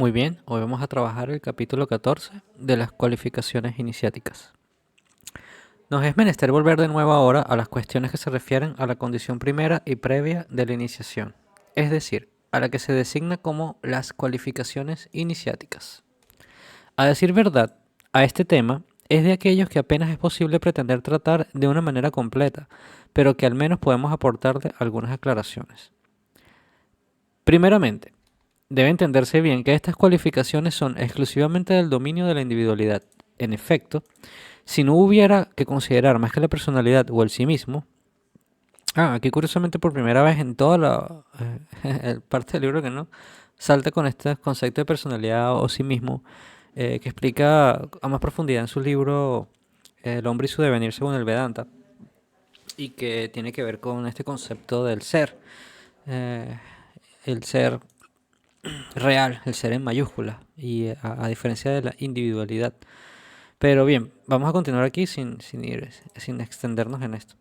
Muy bien, hoy vamos a trabajar el capítulo 14 de las cualificaciones iniciáticas. Nos es menester volver de nuevo ahora a las cuestiones que se refieren a la condición primera y previa de la iniciación, es decir, a la que se designa como las cualificaciones iniciáticas. A decir verdad, a este tema es de aquellos que apenas es posible pretender tratar de una manera completa, pero que al menos podemos aportarle algunas aclaraciones. Primeramente, debe entenderse bien que estas cualificaciones son exclusivamente del dominio de la individualidad. En efecto, si no hubiera que considerar más que la personalidad o el sí mismo, aquí curiosamente por primera vez en toda la parte del libro que no salta con este concepto de personalidad o sí mismo, que explica a más profundidad en su libro El hombre y su devenir según el Vedanta, y que tiene que ver con este concepto del ser, eh, el ser real, el ser en mayúscula, y a diferencia de la individualidad. Pero bien, vamos a continuar aquí sin extendernos en esto.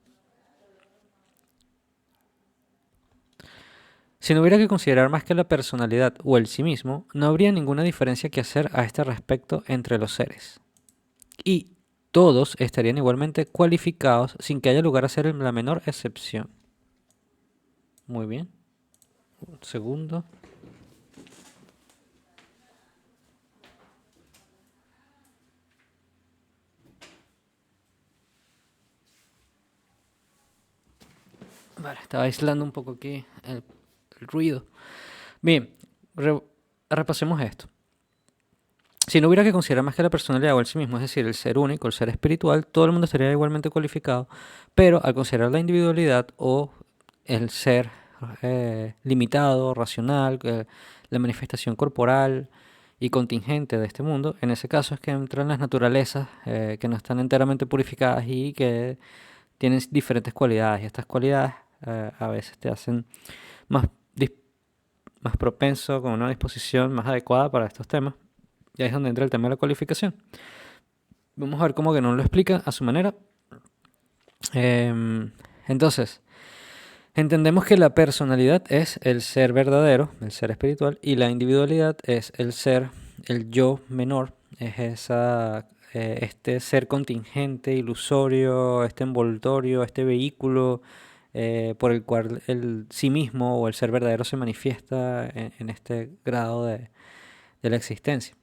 Si no hubiera que considerar más que la personalidad o el sí mismo, no habría ninguna diferencia que hacer a este respecto entre los seres. Y todos estarían igualmente cualificados sin que haya lugar a hacer la menor excepción. Muy bien. Un segundo. Vale, estaba aislando un poco aquí el ruido. Bien, repasemos esto. Si no hubiera que considerar más que la personalidad o el sí mismo, es decir, el ser único, el ser espiritual, todo el mundo estaría igualmente cualificado, pero al considerar la individualidad o el ser limitado, racional, la manifestación corporal y contingente de este mundo, en ese caso es que entran las naturalezas que no están enteramente purificadas y que tienen diferentes cualidades, y estas cualidades a veces te hacen más, más propenso, con una disposición más adecuada para estos temas. Y ahí es donde entra el tema de la cualificación. Vamos a ver cómo que nos lo explica a su manera. Entonces, entendemos que la personalidad es el ser verdadero, el ser espiritual, y la individualidad es el ser, el yo menor, es este ser contingente, ilusorio, este envoltorio, este vehículo por el cual el sí mismo o el ser verdadero se manifiesta en este grado de la existencia.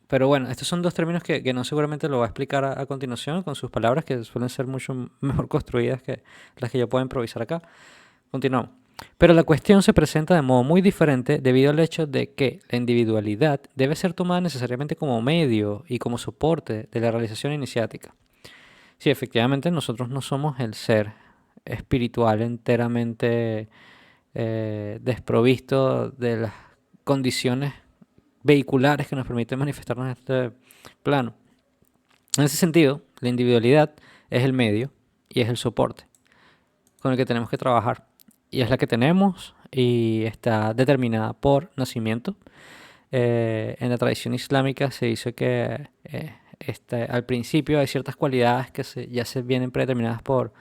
Pero bueno, estos son dos términos que no seguramente lo va a explicar a continuación con sus palabras, que suelen ser mucho mejor construidas que las que yo puedo improvisar acá. Continuamos. Pero la cuestión se presenta de modo muy diferente debido al hecho de que la individualidad debe ser tomada necesariamente como medio y como soporte de la realización iniciática. Sí, efectivamente nosotros no somos el ser espiritual enteramente desprovisto de las condiciones vehiculares que nos permiten manifestarnos en este plano. En ese sentido, la individualidad es el medio y es el soporte con el que tenemos que trabajar. Y es la que tenemos y está determinada por nacimiento. En la tradición islámica se dice que al principio hay ciertas cualidades que ya se vienen predeterminadas por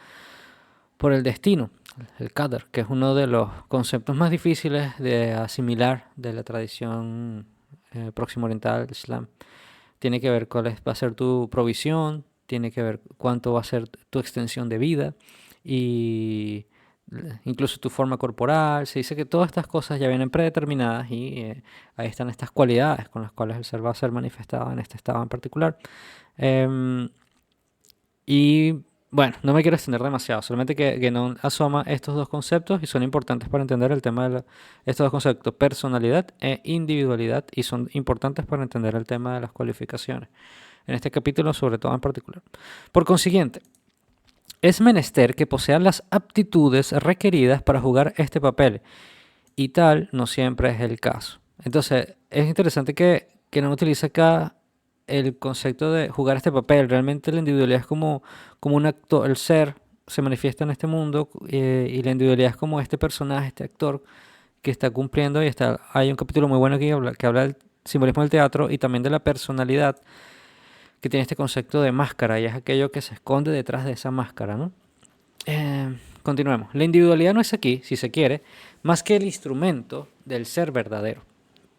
el destino, el qadar, que es uno de los conceptos más difíciles de asimilar de la tradición próximo oriental del Islam. Tiene que ver cuál va a ser tu provisión, tiene que ver cuánto va a ser tu extensión de vida y incluso tu forma corporal. Se dice que todas estas cosas ya vienen predeterminadas y ahí están estas cualidades con las cuales el ser va a ser manifestado en este estado en particular. Y bueno, no me quiero extender demasiado, solamente que no asoma estos dos conceptos y son importantes para entender el tema de estos dos conceptos, personalidad e individualidad, y son importantes para entender el tema de las cualificaciones. En este capítulo, sobre todo en particular. Por consiguiente, es menester que posean las aptitudes requeridas para jugar este papel, y tal no siempre es el caso. Entonces, es interesante que no utilice acá el concepto de jugar este papel. Realmente la individualidad es como un actor, el ser se manifiesta en este mundo y la individualidad es como este personaje, este actor que está cumpliendo y hay un capítulo muy bueno aquí que habla del simbolismo del teatro y también de la personalidad que tiene este concepto de máscara y es aquello que se esconde detrás de esa máscara, ¿no? Continuemos. La individualidad no es aquí, si se quiere, más que el instrumento del ser verdadero.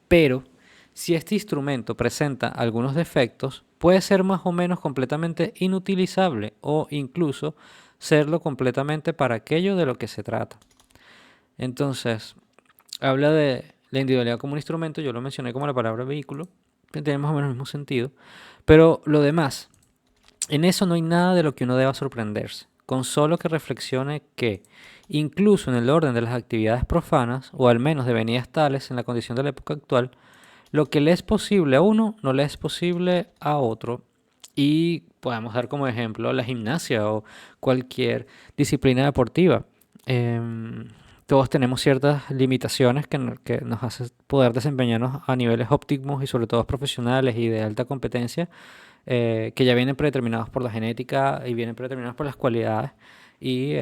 Pero Si este instrumento presenta algunos defectos, puede ser más o menos completamente inutilizable o incluso serlo completamente para aquello de lo que se trata. Entonces, habla de la individualidad como un instrumento, yo lo mencioné como la palabra vehículo, que tiene más o menos el mismo sentido, pero lo demás, en eso no hay nada de lo que uno deba sorprenderse, con solo que reflexione que, incluso en el orden de las actividades profanas, o al menos devenidas tales en la condición de la época actual, lo que le es posible a uno no le es posible a otro. Y podemos dar como ejemplo la gimnasia o cualquier disciplina deportiva. Todos tenemos ciertas limitaciones que nos hacen poder desempeñarnos a niveles óptimos y sobre todo profesionales y de alta competencia, que ya vienen predeterminados por la genética y vienen predeterminados por las cualidades. Y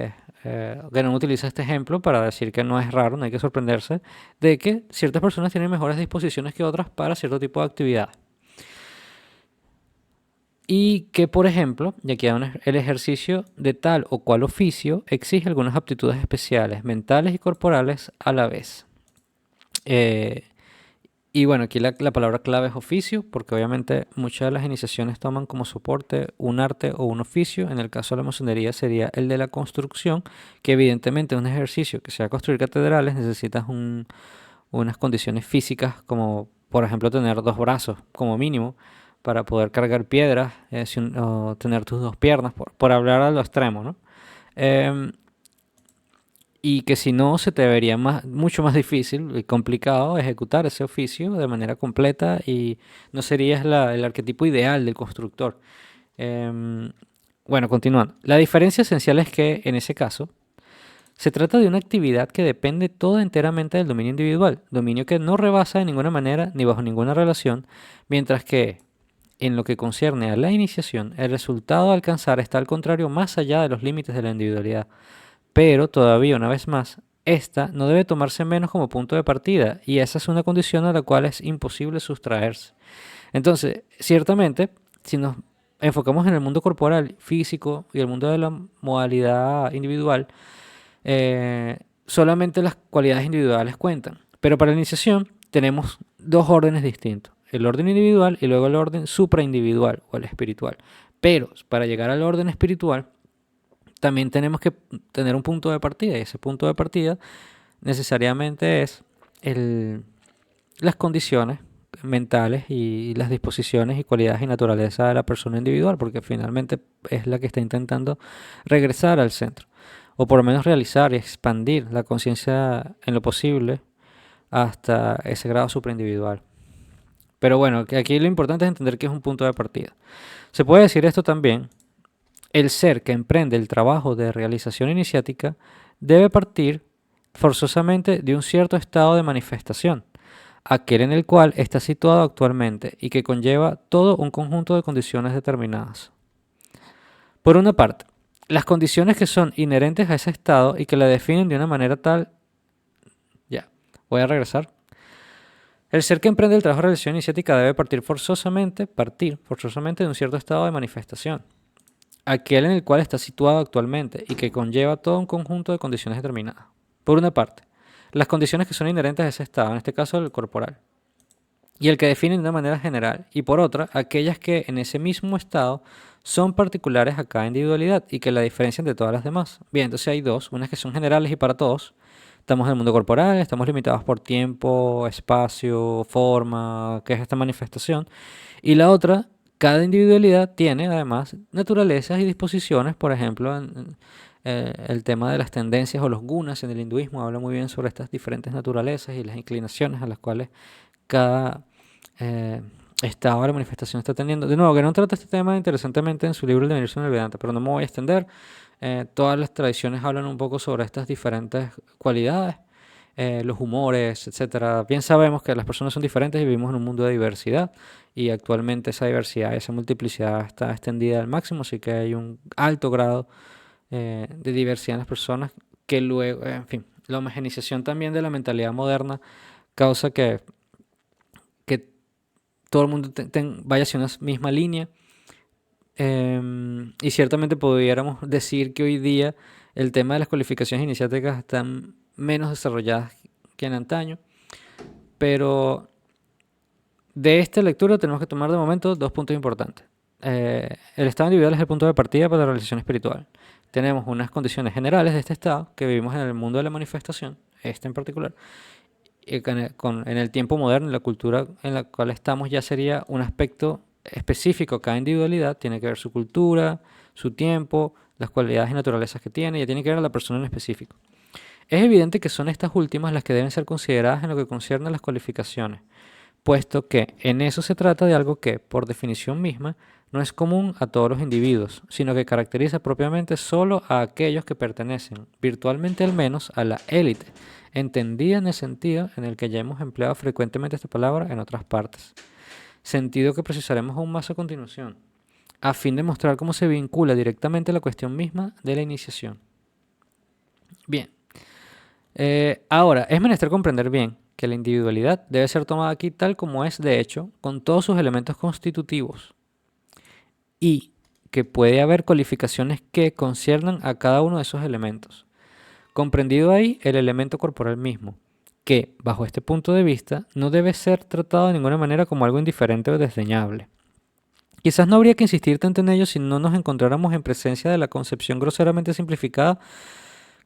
Ganón utiliza este ejemplo para decir que no es raro, no hay que sorprenderse de que ciertas personas tienen mejores disposiciones que otras para cierto tipo de actividad. Y que, por ejemplo, y aquí el ejercicio de tal o cual oficio exige algunas aptitudes especiales, mentales y corporales a la vez. Eh, Y bueno, aquí la palabra clave es oficio, porque obviamente muchas de las iniciaciones toman como soporte un arte o un oficio. En el caso de la masonería sería el de la construcción, que evidentemente es un ejercicio que sea construir catedrales, necesitas unas condiciones físicas, como por ejemplo tener dos brazos como mínimo para poder cargar piedras, o tener tus dos piernas, por hablar a lo extremo, ¿no? Em, y que si no se te vería mucho más difícil y complicado ejecutar ese oficio de manera completa y no serías el arquetipo ideal del constructor. Em, bueno, continuando. La diferencia esencial es que en ese caso se trata de una actividad que depende toda enteramente del dominio individual, dominio que no rebasa de ninguna manera ni bajo ninguna relación, mientras que en lo que concierne a la iniciación, el resultado a alcanzar está al contrario más allá de los límites de la individualidad. Pero todavía, una vez más, esta no debe tomarse menos como punto de partida, y esa es una condición a la cual es imposible sustraerse. Entonces, ciertamente, si nos enfocamos en el mundo corporal, físico y el mundo de la modalidad individual, solamente las cualidades individuales cuentan. Pero para la iniciación tenemos dos órdenes distintos, el orden individual y luego el orden supraindividual o el espiritual. Pero para llegar al orden espiritual, también tenemos que tener un punto de partida, y ese punto de partida necesariamente es las condiciones mentales y las disposiciones y cualidades y naturaleza de la persona individual, porque finalmente es la que está intentando regresar al centro, o por lo menos realizar y expandir la conciencia en lo posible hasta ese grado supraindividual. Pero bueno, que aquí lo importante es entender que es un punto de partida. Se puede decir esto también: el ser que emprende el trabajo de realización iniciática debe partir forzosamente de un cierto estado de manifestación, aquel en el cual está situado actualmente y que conlleva todo un conjunto de condiciones determinadas. Por una parte, las condiciones que son inherentes a ese estado y que la definen de una manera tal... Ya, voy a regresar. El ser que emprende el trabajo de realización iniciática debe partir forzosamente de un cierto estado de manifestación, aquel en el cual está situado actualmente y que conlleva todo un conjunto de condiciones determinadas. Por una parte, las condiciones que son inherentes a ese estado, en este caso el corporal, y el que definen de una manera general, y por otra, aquellas que en ese mismo estado son particulares a cada individualidad y que la diferencian de todas las demás. Bien, entonces hay dos, unas que son generales y para todos. Estamos en el mundo corporal, estamos limitados por tiempo, espacio, forma, que es esta manifestación. Y la otra, cada individualidad tiene además naturalezas y disposiciones, por ejemplo, el tema de las tendencias o los gunas en el hinduismo habla muy bien sobre estas diferentes naturalezas y las inclinaciones a las cuales cada estado de la manifestación está teniendo. De nuevo, que no trata este tema interesantemente en su libro El devenir en el Vedanta, pero no me voy a extender. Todas las tradiciones hablan un poco sobre estas diferentes cualidades, los humores, etcétera. Bien sabemos que las personas son diferentes y vivimos en un mundo de diversidad, y actualmente esa diversidad, esa multiplicidad está extendida al máximo, así que hay un alto grado de diversidad en las personas que luego, en fin, la homogenización también de la mentalidad moderna causa que todo el mundo vaya hacia una misma línea. Y ciertamente pudiéramos decir que hoy día el tema de las cualificaciones iniciáticas están menos desarrolladas que en antaño, pero De esta lectura tenemos que tomar de momento dos puntos importantes. El estado individual es el punto de partida para la realización espiritual. Tenemos unas condiciones generales de este estado que vivimos en el mundo de la manifestación, este en particular, y en el tiempo moderno, la cultura en la cual estamos ya sería un aspecto específico. Cada individualidad tiene que ver su cultura, su tiempo, las cualidades y naturalezas que tiene, ya tiene que ver a la persona en específico. Es evidente que son estas últimas las que deben ser consideradas en lo que concierne a las cualificaciones, puesto que en eso se trata de algo que, por definición misma, no es común a todos los individuos, sino que caracteriza propiamente solo a aquellos que pertenecen, virtualmente al menos, a la élite, entendida en el sentido en el que ya hemos empleado frecuentemente esta palabra en otras partes, sentido que precisaremos aún más a continuación, a fin de mostrar cómo se vincula directamente la cuestión misma de la iniciación. Bien, ahora, es menester comprender bien que la individualidad debe ser tomada aquí tal como es, de hecho, con todos sus elementos constitutivos, y que puede haber cualificaciones que conciernan a cada uno de esos elementos. Comprendido ahí el elemento corporal mismo, que, bajo este punto de vista, no debe ser tratado de ninguna manera como algo indiferente o desdeñable. Quizás no habría que insistir tanto en ello si no nos encontráramos en presencia de la concepción groseramente simplificada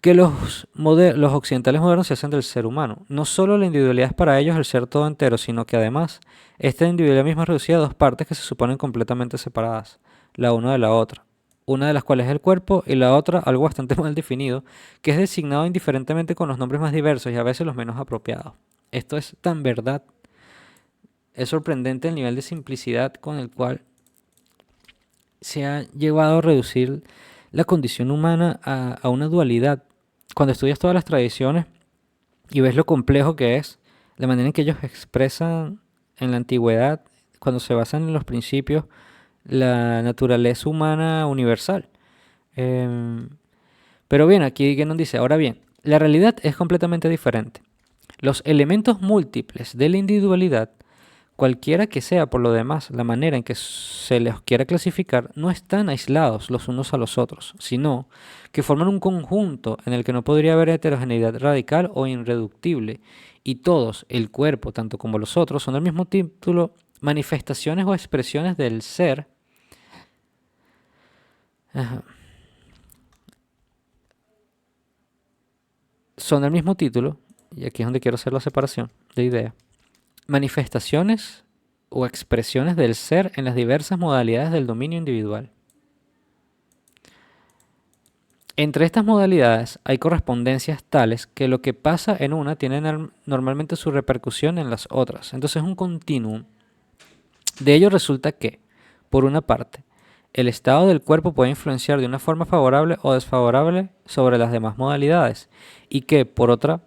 que los occidentales modernos se hacen del ser humano. No solo la individualidad es para ellos el ser todo entero, sino que además esta individualidad misma es reducida a dos partes que se suponen completamente separadas, la una de la otra, una de las cuales es el cuerpo y la otra algo bastante mal definido, que es designado indiferentemente con los nombres más diversos y a veces los menos apropiados. Esto es tan verdad. Es sorprendente el nivel de simplicidad con el cual se ha llevado a reducir la condición humana a una dualidad. Cuando estudias todas las tradiciones y ves lo complejo que es, la manera en que ellos expresan en la antigüedad, cuando se basan en los principios, la naturaleza humana universal. Em, pero bien, aquí nos dice, ahora bien, la realidad es completamente diferente. Los elementos múltiples de la individualidad, cualquiera que sea por lo demás la manera en que se los quiera clasificar, no están aislados los unos a los otros, sino que forman un conjunto en el que no podría haber heterogeneidad radical o irreductible, y todos, el cuerpo tanto como los otros, son al mismo título manifestaciones o expresiones del ser. Ajá. Son al mismo título, y aquí es donde quiero hacer la separación de idea, manifestaciones o expresiones del ser en las diversas modalidades del dominio individual. Entre estas modalidades hay correspondencias tales que lo que pasa en una tiene normalmente su repercusión en las otras. Entonces es un continuum. De ello resulta que, por una parte, el estado del cuerpo puede influenciar de una forma favorable o desfavorable sobre las demás modalidades, y que, por otra,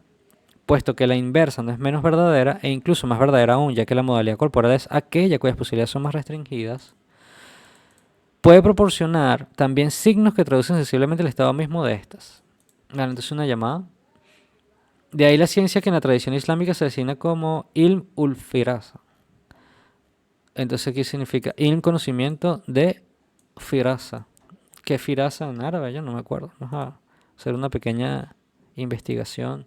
puesto que la inversa no es menos verdadera, e incluso más verdadera aún, ya que la modalidad corporal es aquella cuyas posibilidades son más restringidas, puede proporcionar también signos que traducen sensiblemente el estado mismo de estas. Vale, entonces una llamada. De ahí la ciencia que en la tradición islámica se designa como ilm ul firasa. Entonces, ¿qué significa? Ilm, conocimiento de firasa. ¿Qué firasa en árabe? Yo no me acuerdo. Vamos a hacer una pequeña investigación.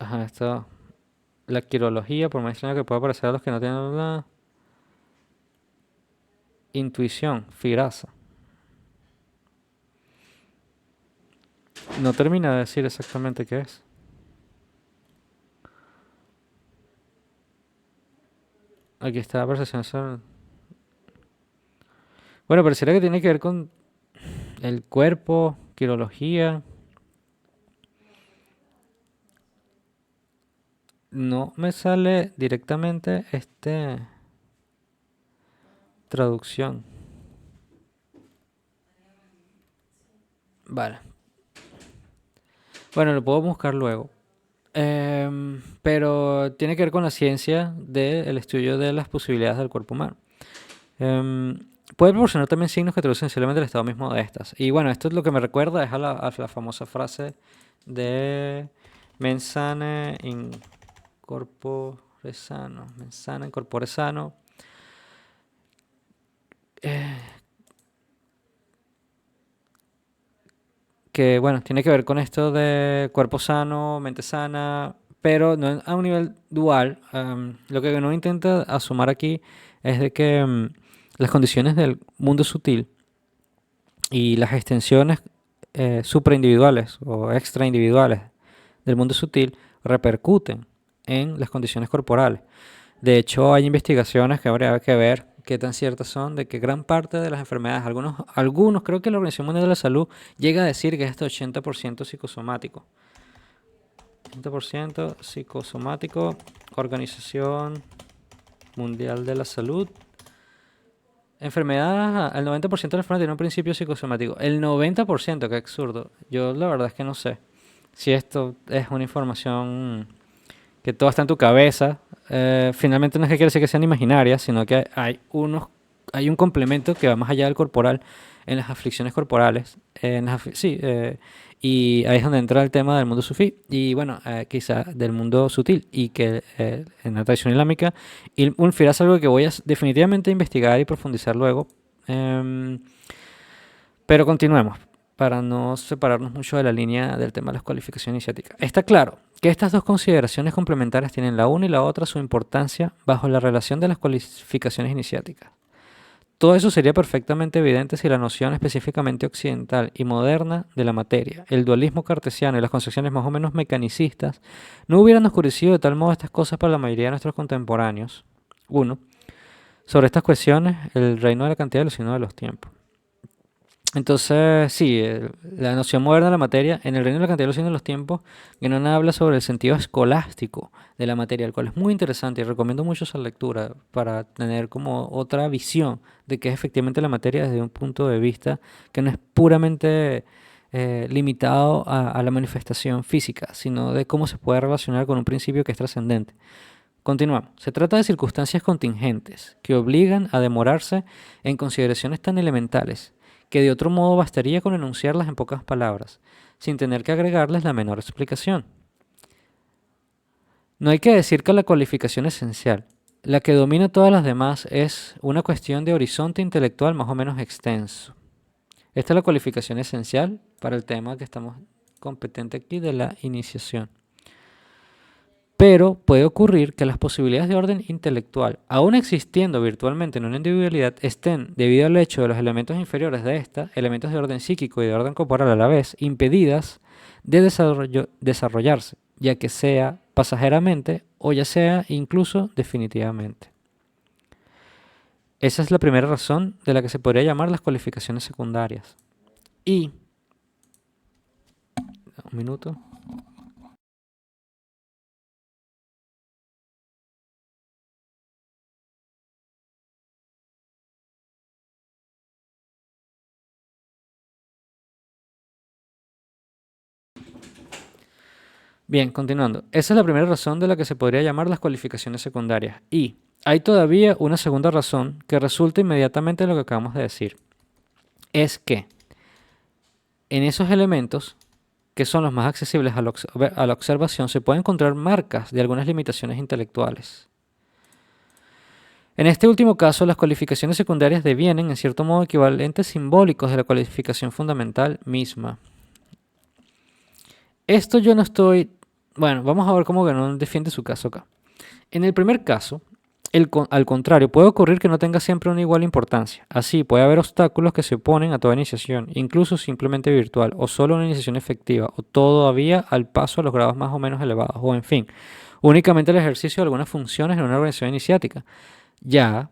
Ajá, esto. La quirología, por más extraño que pueda parecer a los que no tienen la intuición, firasa. No termina de decir exactamente qué es. Aquí está la percepción sobre... Bueno, pareciera que tiene que ver con el cuerpo, quirología. No me sale directamente traducción. Vale. Bueno, lo puedo buscar luego. Pero tiene que ver con la ciencia del estudio de las posibilidades del cuerpo humano. Puede proporcionar también signos que traducen simplemente el estado mismo de estas. Y bueno, esto es lo que me recuerda es a la famosa frase de mens sana in corpore sano. Mens sana in corpore sano. que, bueno, tiene que ver con esto de cuerpo sano, mente sana, pero no a un nivel dual. Lo que uno intenta asumir aquí es de que las condiciones del mundo sutil y las extensiones supraindividuales o extraindividuales del mundo sutil repercuten en las condiciones corporales. De hecho, hay investigaciones que habría que ver qué tan ciertas son de que gran parte de las enfermedades, algunos creo que la Organización Mundial de la Salud llega a decir que es este 80% psicosomático. 80% psicosomático, Organización Mundial de la Salud. Enfermedades, el 90% de las enfermedades tiene un principio psicosomático. El 90%, qué absurdo. Yo la verdad es que no sé si esto es una información que todo está en tu cabeza. Finalmente no es que quiere decir que sean imaginarias, sino que hay un complemento que va más allá del corporal en las aflicciones corporales. Sí, y ahí es donde entra el tema del mundo sufí y bueno, quizá del mundo sutil y que en la tradición islámica y un es algo que voy a definitivamente investigar y profundizar luego. Em, pero continuemos para no separarnos mucho de la línea del tema de las cualificaciones iniciáticas. Está claro que estas dos consideraciones complementarias tienen la una y la otra su importancia bajo la relación de las cualificaciones iniciáticas. Todo eso sería perfectamente evidente si la noción específicamente occidental y moderna de la materia, el dualismo cartesiano y las concepciones más o menos mecanicistas, no hubieran oscurecido de tal modo estas cosas para la mayoría de nuestros contemporáneos. Uno, sobre estas cuestiones, el reino de la cantidad y el signo de los tiempos. Entonces, sí, la noción moderna de la materia, en el reino de la cantidad y los signos de los tiempos, Guénon habla sobre el sentido escolástico de la materia, el cual es muy interesante y recomiendo mucho esa lectura para tener como otra visión de qué es efectivamente la materia desde un punto de vista que no es puramente limitado a la manifestación física, sino de cómo se puede relacionar con un principio que es trascendente. Continuamos. Se trata de circunstancias contingentes que obligan a demorarse en consideraciones tan elementales que de otro modo bastaría con enunciarlas en pocas palabras, sin tener que agregarles la menor explicación. No hay que decir que la cualificación esencial, la que domina todas las demás, es una cuestión de horizonte intelectual más o menos extenso. Esta es la cualificación esencial para el tema que estamos competente aquí de la iniciación. Pero puede ocurrir que las posibilidades de orden intelectual, aún existiendo virtualmente en una individualidad, estén, debido al hecho de los elementos inferiores de esta, elementos de orden psíquico y de orden corporal a la vez, impedidas de desarrollarse, ya que sea pasajeramente o ya sea incluso definitivamente. Esa es la primera razón de la que se podría llamar las cualificaciones secundarias. Y... un minuto. Bien, continuando. Esa es la primera razón de la que se podría llamar las cualificaciones secundarias. Y hay todavía una segunda razón que resulta inmediatamente de lo que acabamos de decir. Es que en esos elementos, que son los más accesibles a la observación, se pueden encontrar marcas de algunas limitaciones intelectuales. En este último caso, las cualificaciones secundarias devienen, en cierto modo, equivalentes simbólicos de la cualificación fundamental misma. Esto yo no estoy... Bueno, vamos a ver cómo Guénon defiende su caso acá. En el primer caso, al contrario, puede ocurrir que no tenga siempre una igual importancia. Así, puede haber obstáculos que se oponen a toda iniciación, incluso simplemente virtual, o solo una iniciación efectiva, o todavía al paso a los grados más o menos elevados, o en fin, únicamente el ejercicio de algunas funciones en una organización iniciática, ya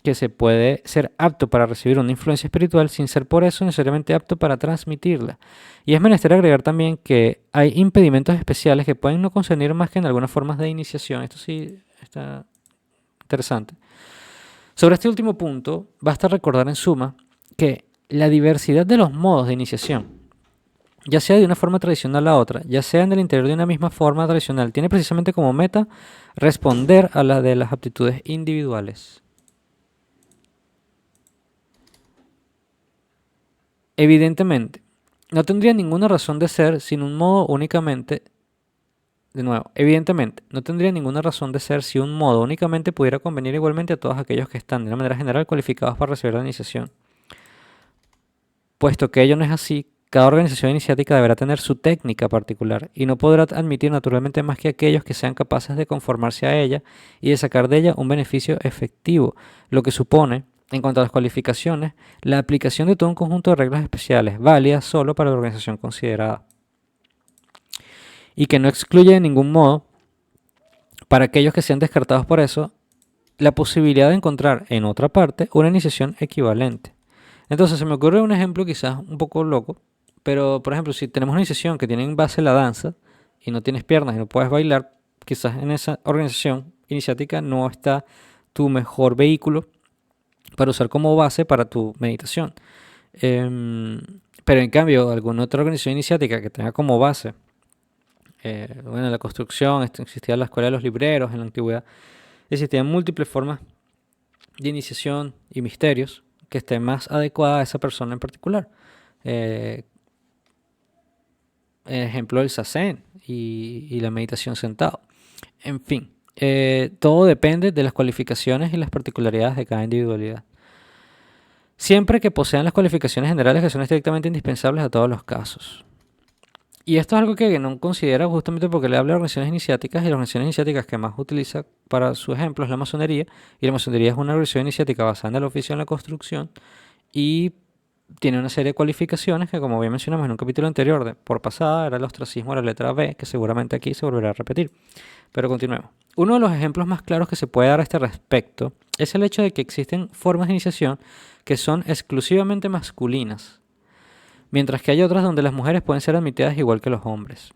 que se puede ser apto para recibir una influencia espiritual sin ser por eso necesariamente apto para transmitirla. Y es menester agregar también que hay impedimentos especiales que pueden no concernir más que en algunas formas de iniciación. Esto sí está interesante. Sobre este último punto, basta recordar en suma que la diversidad de los modos de iniciación, ya sea de una forma tradicional a otra, ya sea en el interior de una misma forma tradicional, tiene precisamente como meta responder a la de las aptitudes individuales. Evidentemente, no tendría ninguna razón de ser sin un modo únicamente... De nuevo, evidentemente, no tendría ninguna razón de ser si un modo únicamente pudiera convenir igualmente a todos aquellos que están de una manera general cualificados para recibir la iniciación. Puesto que ello no es así, Cada organización iniciática deberá tener su técnica particular y no podrá admitir naturalmente más que aquellos que sean capaces de conformarse a ella y de sacar de ella un beneficio efectivo, lo que supone, en cuanto a las cualificaciones, la aplicación de todo un conjunto de reglas especiales, válidas solo para la organización considerada, y que no excluye de ningún modo, para aquellos que sean descartados por eso, la posibilidad de encontrar en otra parte una iniciación equivalente. Entonces se me ocurre un ejemplo quizás un poco loco, pero por ejemplo, si tenemos una iniciación que tiene en base la danza y no tienes piernas y no puedes bailar, quizás en esa organización iniciática no está tu mejor vehículo para usar como base para tu meditación. Pero en cambio, alguna otra organización iniciática que tenga como base, bueno, la construcción, existía la escuela de los libreros en la antigüedad, existían múltiples formas de iniciación y misterios que esté más adecuada a esa persona en particular. Ejemplo, el zazen y la meditación sentado. En fin, todo depende de las cualificaciones y las particularidades de cada individualidad. Siempre que posean las cualificaciones generales que son estrictamente indispensables a todos los casos. Y esto es algo que no considera justamente porque le habla de organizaciones iniciáticas, y las organizaciones iniciáticas que más utiliza para su ejemplo es la masonería, y la masonería es una organización iniciática basada en el oficio en la construcción y tiene una serie de cualificaciones que, como bien mencionamos en un capítulo anterior, por pasada, era el ostracismo de la letra B, que seguramente aquí se volverá a repetir. Pero continuemos. Uno de los ejemplos más claros que se puede dar a este respecto es el hecho de que existen formas de iniciación que son exclusivamente masculinas, mientras que hay otras donde las mujeres pueden ser admitidas igual que los hombres.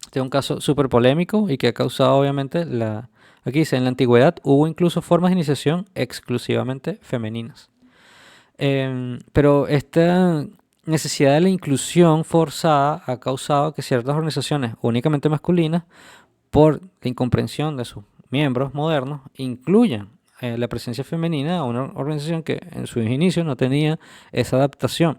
Este es un caso súper polémico y que ha causado obviamente Aquí dice, en la antigüedad hubo incluso formas de iniciación exclusivamente femeninas. Pero esta necesidad de la inclusión forzada ha causado que ciertas organizaciones únicamente masculinas, por la incomprensión de sus miembros modernos, incluyan la presencia femenina a una organización que en sus inicios no tenía esa adaptación.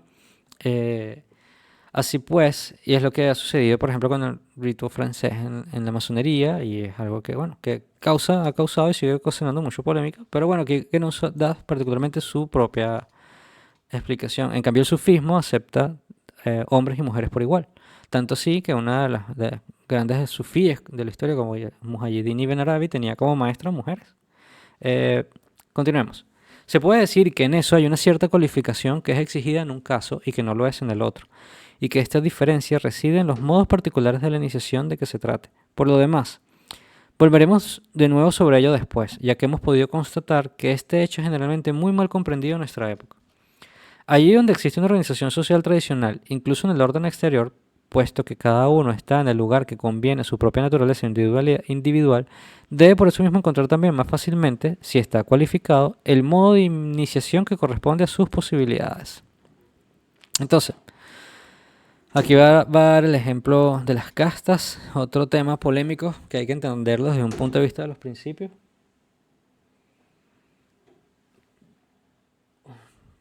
Así pues, y es lo que ha sucedido, por ejemplo, con el rito francés en la masonería, y es algo que, bueno, que ha causado y sigue ocasionando mucha polémica, pero bueno, que nos da particularmente su propia explicación. En cambio, el sufismo acepta hombres y mujeres por igual. Tanto así que una de las grandes sufíes de la historia, como Mujahideen Ibn Arabi, tenía como maestra mujeres. Continuemos. Se puede decir que en eso hay una cierta cualificación que es exigida en un caso y que no lo es en el otro, y que esta diferencia reside en los modos particulares de la iniciación de que se trate. Por lo demás, volveremos de nuevo sobre ello después, ya que hemos podido constatar que este hecho es generalmente muy mal comprendido en nuestra época. Allí donde existe una organización social tradicional, incluso en el orden exterior, puesto que cada uno está en el lugar que conviene a su propia naturaleza individual, debe por eso mismo encontrar también más fácilmente, si está cualificado, el modo de iniciación que corresponde a sus posibilidades. Entonces, aquí va a dar el ejemplo de las castas, otro tema polémico que hay que entenderlo desde un punto de vista de los principios.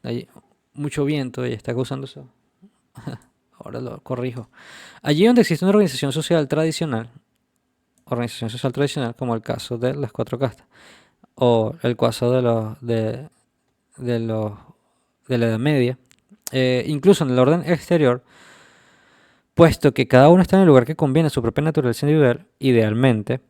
Hay mucho viento y está causando eso. Ahora lo corrijo. Allí donde existe una organización social tradicional, como el caso de las cuatro castas, o el caso de la Edad Media, incluso en el orden exterior, puesto que cada uno está en el lugar que conviene a su propia naturaleza individual, idealmente,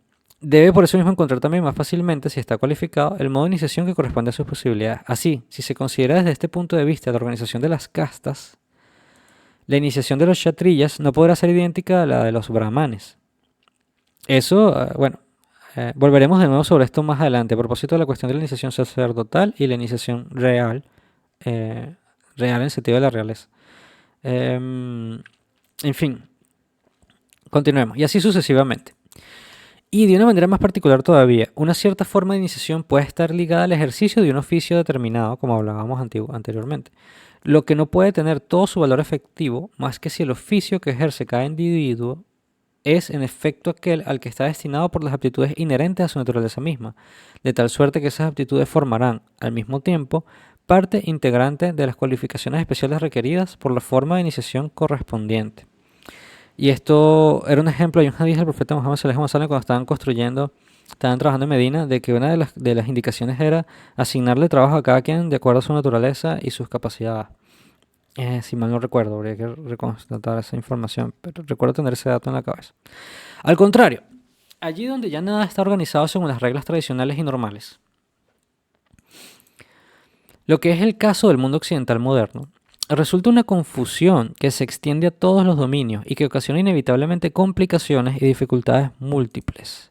debe por eso mismo encontrar también más fácilmente, si está cualificado, el modo de iniciación que corresponde a sus posibilidades. Así, si se considera desde este punto de vista la organización de las castas, la iniciación de los kshatriyas no podrá ser idéntica a la de los brahmanes. Eso, volveremos de nuevo sobre esto más adelante, a propósito de la cuestión de la iniciación sacerdotal y la iniciación real, real en el sentido de la realeza. En fin, continuemos, y así sucesivamente. Y de una manera más particular todavía, una cierta forma de iniciación puede estar ligada al ejercicio de un oficio determinado, como hablábamos anteriormente, lo que no puede tener todo su valor efectivo más que si el oficio que ejerce cada individuo es en efecto aquel al que está destinado por las aptitudes inherentes a su naturaleza misma, de tal suerte que esas aptitudes formarán, al mismo tiempo, parte integrante de las cualificaciones especiales requeridas por la forma de iniciación correspondiente. Y esto era un ejemplo, hay un hadith del profeta Muhammad sallallahu alaihi wasallam cuando estaban trabajando en Medina, de que una de las indicaciones era asignarle trabajo a cada quien de acuerdo a su naturaleza y sus capacidades. Si mal no recuerdo, habría que reconstatar esa información, pero recuerdo tener ese dato en la cabeza. Al contrario, allí donde ya nada está organizado según las reglas tradicionales y normales, lo que es el caso del mundo occidental moderno, resulta una confusión que se extiende a todos los dominios y que ocasiona inevitablemente complicaciones y dificultades múltiples.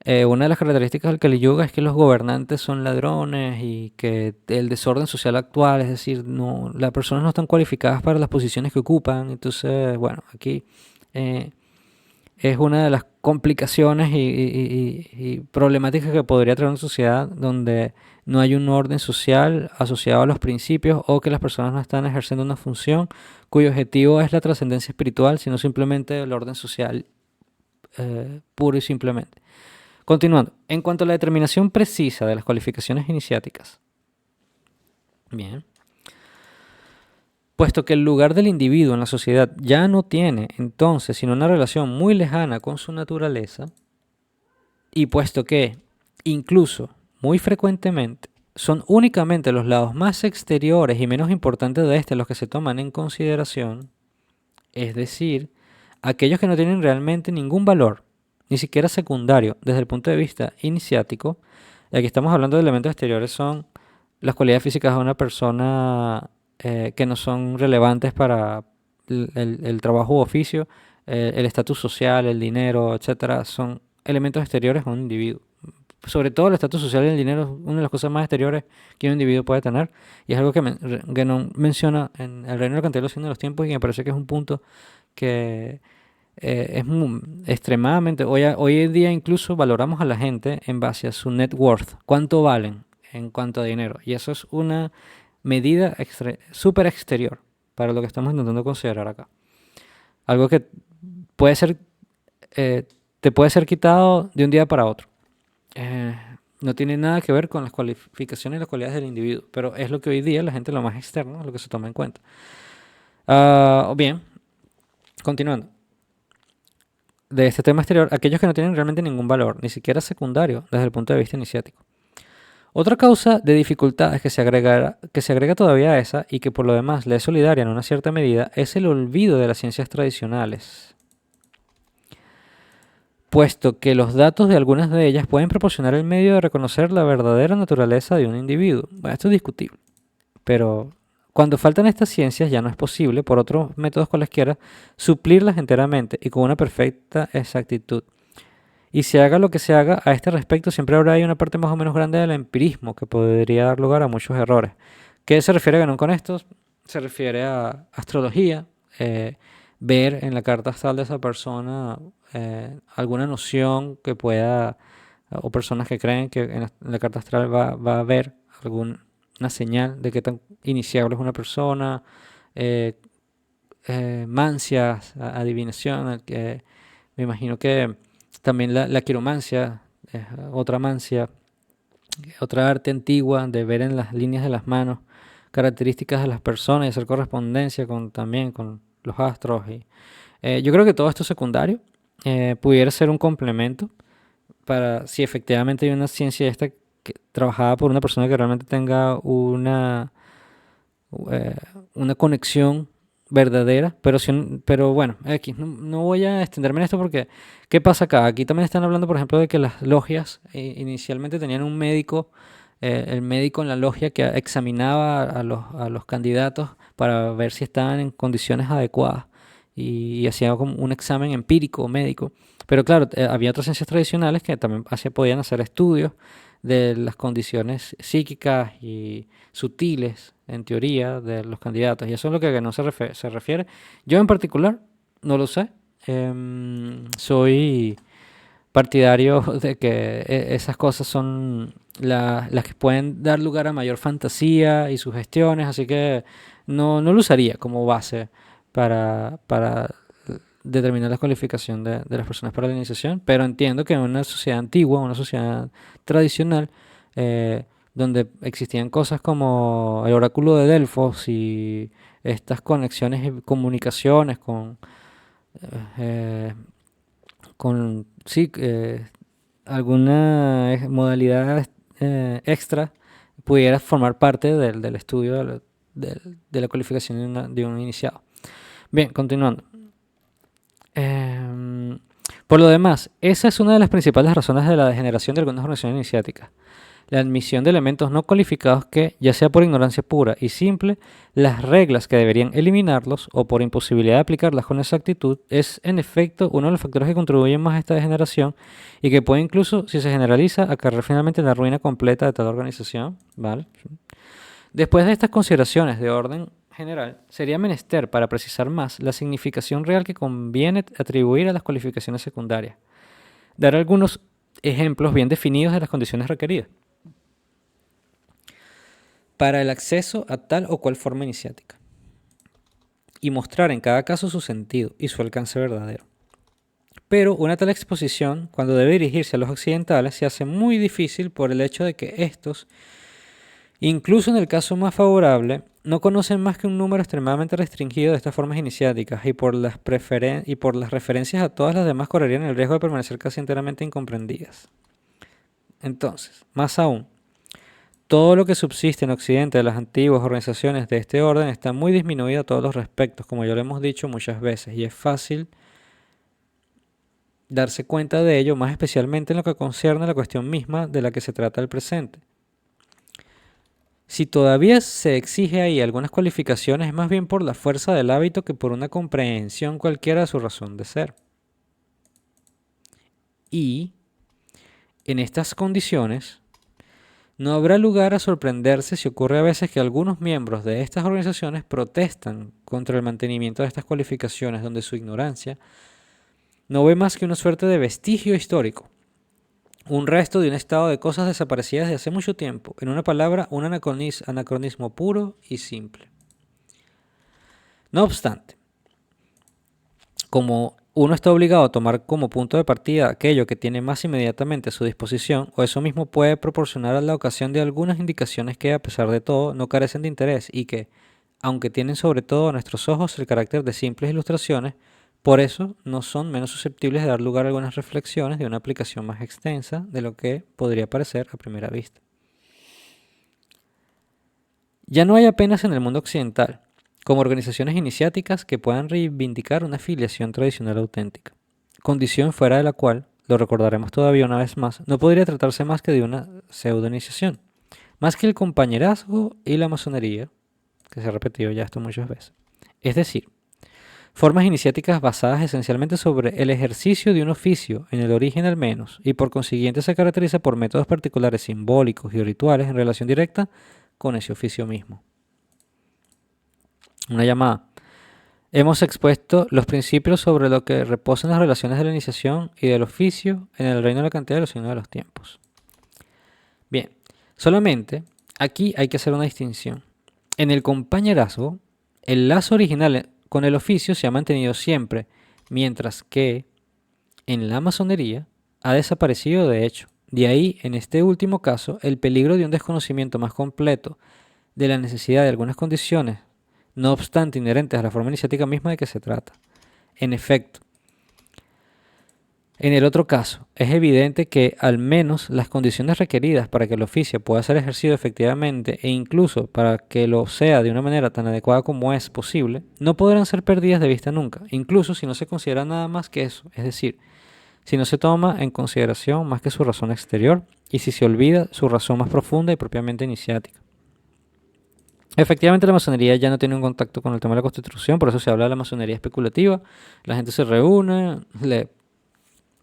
Una de las características del Kali Yuga es que los gobernantes son ladrones y que el desorden social actual, es decir, no, las personas no están cualificadas para las posiciones que ocupan. Entonces, bueno, aquí eh, es una de las complicaciones y problemáticas que podría traer una sociedad donde no hay un orden social asociado a los principios o que las personas no están ejerciendo una función cuyo objetivo es la trascendencia espiritual, sino simplemente el orden social puro y simplemente. Continuando, en cuanto a la determinación precisa de las cualificaciones iniciáticas, bien, puesto que el lugar del individuo en la sociedad ya no tiene entonces sino una relación muy lejana con su naturaleza, y puesto que, incluso muy frecuentemente, son únicamente los lados más exteriores y menos importantes de este los que se toman en consideración, es decir, aquellos que no tienen realmente ningún valor, ni siquiera secundario, desde el punto de vista iniciático. Y aquí estamos hablando de elementos exteriores, son las cualidades físicas de una persona que no son relevantes para el trabajo u oficio, el estatus social, el dinero, etcétera, son elementos exteriores a un individuo. Sobre todo el estatus social y el dinero es una de las cosas más exteriores que un individuo puede tener, y es algo que Guénon menciona en El Reino Mercantil de los Signos de los Tiempos, y me parece que es un punto que es extremadamente, hoy en día incluso valoramos a la gente en base a su net worth, cuánto valen en cuanto a dinero, y eso es una medida súper exterior para lo que estamos intentando considerar acá. Algo que puede ser, te puede ser quitado de un día para otro. Eh, no tiene nada que ver con las cualificaciones y las cualidades del individuo, pero es lo que hoy día la gente, lo más externo, es lo que se toma en cuenta. Bien, continuando. De este tema exterior, aquellos que no tienen realmente ningún valor, ni siquiera secundario, desde el punto de vista iniciático. Otra causa de dificultades que se agrega todavía a esa y que por lo demás le es solidaria en una cierta medida es el olvido de las ciencias tradicionales, puesto que los datos de algunas de ellas pueden proporcionar el medio de reconocer la verdadera naturaleza de un individuo. Bueno, esto es discutible, pero cuando faltan estas ciencias ya no es posible, por otros métodos cualesquiera, suplirlas enteramente y con una perfecta exactitud. Y se haga lo que se haga a este respecto, siempre habrá ahí una parte más o menos grande del empirismo que podría dar lugar a muchos errores. ¿Qué se refiere Ganón con esto? Se refiere a astrología, eh, ver en la carta astral de esa persona alguna noción que pueda, o personas que creen que en la carta astral va a haber alguna señal de qué tan iniciable es una persona, eh, mancias, adivinación, me imagino que también la quiromancia, otra mancia, otra arte antigua de ver en las líneas de las manos características de las personas y hacer correspondencia también con los astros. Yo creo que todo esto secundario pudiera ser un complemento para si efectivamente hay una ciencia esta trabajada por una persona que realmente tenga eh, una conexión verdadera, pero, pero bueno, aquí no voy a extenderme en esto porque ¿qué pasa acá? Aquí también están hablando, por ejemplo, de que las logias inicialmente tenían un médico, el médico en la logia que examinaba a los candidatos para ver si estaban en condiciones adecuadas y hacía como un examen empírico médico. Pero claro, había otras ciencias tradicionales que también podían hacer estudios de las condiciones psíquicas y sutiles, en teoría, de los candidatos. Y eso es lo que no se refiere. Yo en particular no lo sé. Soy partidario de que esas cosas son las que pueden dar lugar a mayor fantasía y sugestiones, así que no lo usaría como base para determinar la cualificación de las personas para la iniciación, pero entiendo que en una sociedad antigua, una sociedad tradicional, donde existían cosas como el oráculo de Delfos y estas conexiones y comunicaciones eh, con sí, alguna modalidad extra pudiera formar parte del estudio de la cualificación de un iniciado. Bien, continuando. Por lo demás, esa es una de las principales razones de la degeneración de algunas organizaciones iniciáticas. La admisión de elementos no cualificados que, ya sea por ignorancia pura y simple, las reglas que deberían eliminarlos o por imposibilidad de aplicarlas con exactitud, es en efecto uno de los factores que contribuyen más a esta degeneración y que puede incluso, si se generaliza, acarrear finalmente la ruina completa de tal organización. ¿Vale? Después de estas consideraciones de orden general, sería menester, para precisar más, la significación real que conviene atribuir a las cualificaciones secundarias. Dar algunos ejemplos bien definidos de las condiciones requeridas para el acceso a tal o cual forma iniciática, y mostrar en cada caso su sentido y su alcance verdadero. Pero una tal exposición, cuando debe dirigirse a los occidentales, se hace muy difícil por el hecho de que estos, incluso en el caso más favorable, no conocen más que un número extremadamente restringido de estas formas iniciáticas y por las referencias a todas las demás correrían el riesgo de permanecer casi enteramente incomprendidas. Entonces, más aún, todo lo que subsiste en Occidente de las antiguas organizaciones de este orden está muy disminuido a todos los respectos, como ya lo hemos dicho muchas veces, y es fácil darse cuenta de ello, más especialmente en lo que concierne a la cuestión misma de la que se trata el presente. Si todavía se exige ahí algunas cualificaciones, es más bien por la fuerza del hábito que por una comprensión cualquiera de su razón de ser. Y en estas condiciones, no habrá lugar a sorprenderse si ocurre a veces que algunos miembros de estas organizaciones protestan contra el mantenimiento de estas cualificaciones, donde su ignorancia no ve más que una suerte de vestigio histórico, un resto de un estado de cosas desaparecidas de hace mucho tiempo, en una palabra, un anacronismo puro y simple. No obstante, como uno está obligado a tomar como punto de partida aquello que tiene más inmediatamente a su disposición, o eso mismo puede proporcionar a la ocasión de algunas indicaciones que, a pesar de todo, no carecen de interés y que, aunque tienen sobre todo a nuestros ojos el carácter de simples ilustraciones, por eso no son menos susceptibles de dar lugar a algunas reflexiones de una aplicación más extensa de lo que podría parecer a primera vista. Ya no hay apenas en el mundo occidental como organizaciones iniciáticas que puedan reivindicar una filiación tradicional auténtica, condición fuera de la cual, lo recordaremos todavía una vez más, no podría tratarse más que de una pseudo-iniciación, más que el compañerazgo y la masonería, que se ha repetido ya esto muchas veces. Es decir, formas iniciáticas basadas esencialmente sobre el ejercicio de un oficio, en el origen al menos, y por consiguiente se caracteriza por métodos particulares simbólicos y rituales en relación directa con ese oficio mismo. Una llamada. Hemos expuesto los principios sobre lo que reposan las relaciones de la iniciación y del oficio en el reino de la cantidad y los signos de los tiempos. Bien, solamente aquí hay que hacer una distinción. En el compañerazgo, el lazo original con el oficio se ha mantenido siempre, mientras que en la masonería ha desaparecido de hecho. De ahí, en este último caso, el peligro de un desconocimiento más completo de la necesidad de algunas condiciones, no obstante inherentes a la forma iniciática misma de que se trata. En efecto, en el otro caso, es evidente que al menos las condiciones requeridas para que el oficio pueda ser ejercido efectivamente e incluso para que lo sea de una manera tan adecuada como es posible, no podrán ser perdidas de vista nunca, incluso si no se considera nada más que eso, es decir, si no se toma en consideración más que su razón exterior y si se olvida su razón más profunda y propiamente iniciática. Efectivamente, la masonería ya no tiene un contacto con el tema de la Constitución, por eso se habla de la masonería especulativa. La gente se reúne, lee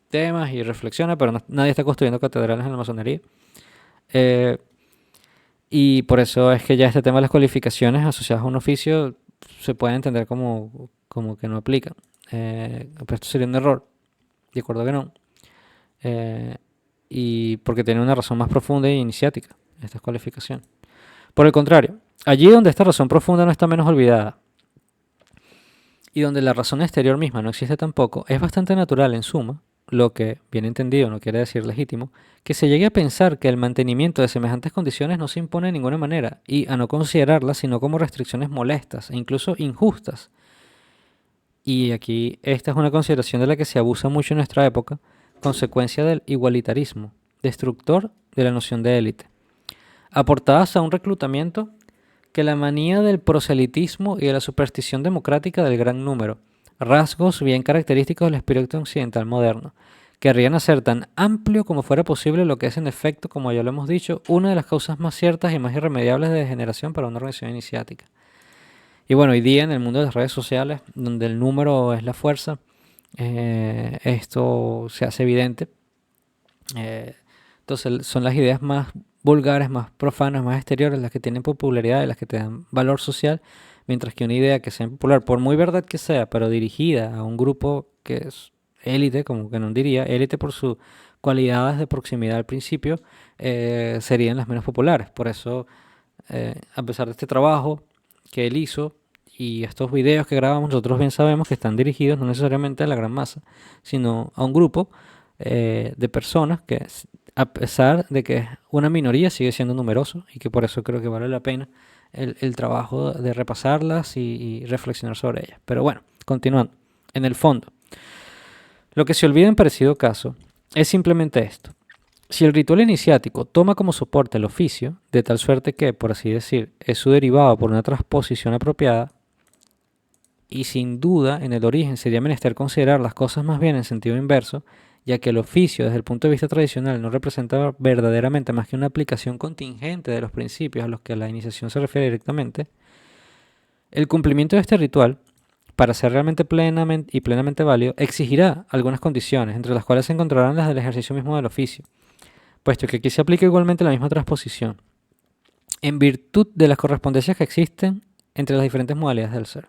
temas y reflexiona, pero nadie está construyendo catedrales en la masonería. Y por eso es que ya este tema de las cualificaciones asociadas a un oficio se puede entender como que no aplican. Pero esto sería un error, de acuerdo que no. Y porque tiene una razón más profunda e iniciática, estas cualificaciones. Por el contrario, allí donde esta razón profunda no está menos olvidada y donde la razón exterior misma no existe tampoco, es bastante natural en suma, lo que, bien entendido, no quiere decir legítimo, que se llegue a pensar que el mantenimiento de semejantes condiciones no se impone de ninguna manera y a no considerarlas sino como restricciones molestas e incluso injustas. Y aquí esta es una consideración de la que se abusa mucho en nuestra época, consecuencia del igualitarismo, destructor de la noción de élite, aportadas a un reclutamiento que la manía del proselitismo y de la superstición democrática del gran número, rasgos bien característicos del espíritu occidental moderno, querrían hacer tan amplio como fuera posible lo que es en efecto, como ya lo hemos dicho, una de las causas más ciertas y más irremediables de degeneración para una organización iniciática. Y bueno, hoy día en el mundo de las redes sociales, donde el número es la fuerza, esto se hace evidente. Entonces son las ideas más vulgares, más profanas, más exteriores, las que tienen popularidad y las que te dan valor social, mientras que una idea que sea popular, por muy verdad que sea, pero dirigida a un grupo que es élite, como que no diría, élite por sus cualidades de proximidad al principio, serían las menos populares. Por eso, a pesar de este trabajo que él hizo y estos videos que grabamos, nosotros bien sabemos que están dirigidos no necesariamente a la gran masa, sino a un grupo de personas que, a pesar de que es una minoría, sigue siendo numeroso y que por eso creo que vale la pena el trabajo de repasarlas y reflexionar sobre ellas. Pero bueno, continuando. En el fondo, lo que se olvida en parecido caso es simplemente esto. Si el ritual iniciático toma como soporte el oficio, de tal suerte que, por así decir, es su derivado por una transposición apropiada, y sin duda en el origen sería menester considerar las cosas más bien en sentido inverso, ya que el oficio desde el punto de vista tradicional no representa verdaderamente más que una aplicación contingente de los principios a los que la iniciación se refiere directamente, el cumplimiento de este ritual, para ser realmente plenamente válido, exigirá algunas condiciones, entre las cuales se encontrarán las del ejercicio mismo del oficio, puesto que aquí se aplica igualmente la misma transposición, en virtud de las correspondencias que existen entre las diferentes modalidades del ser.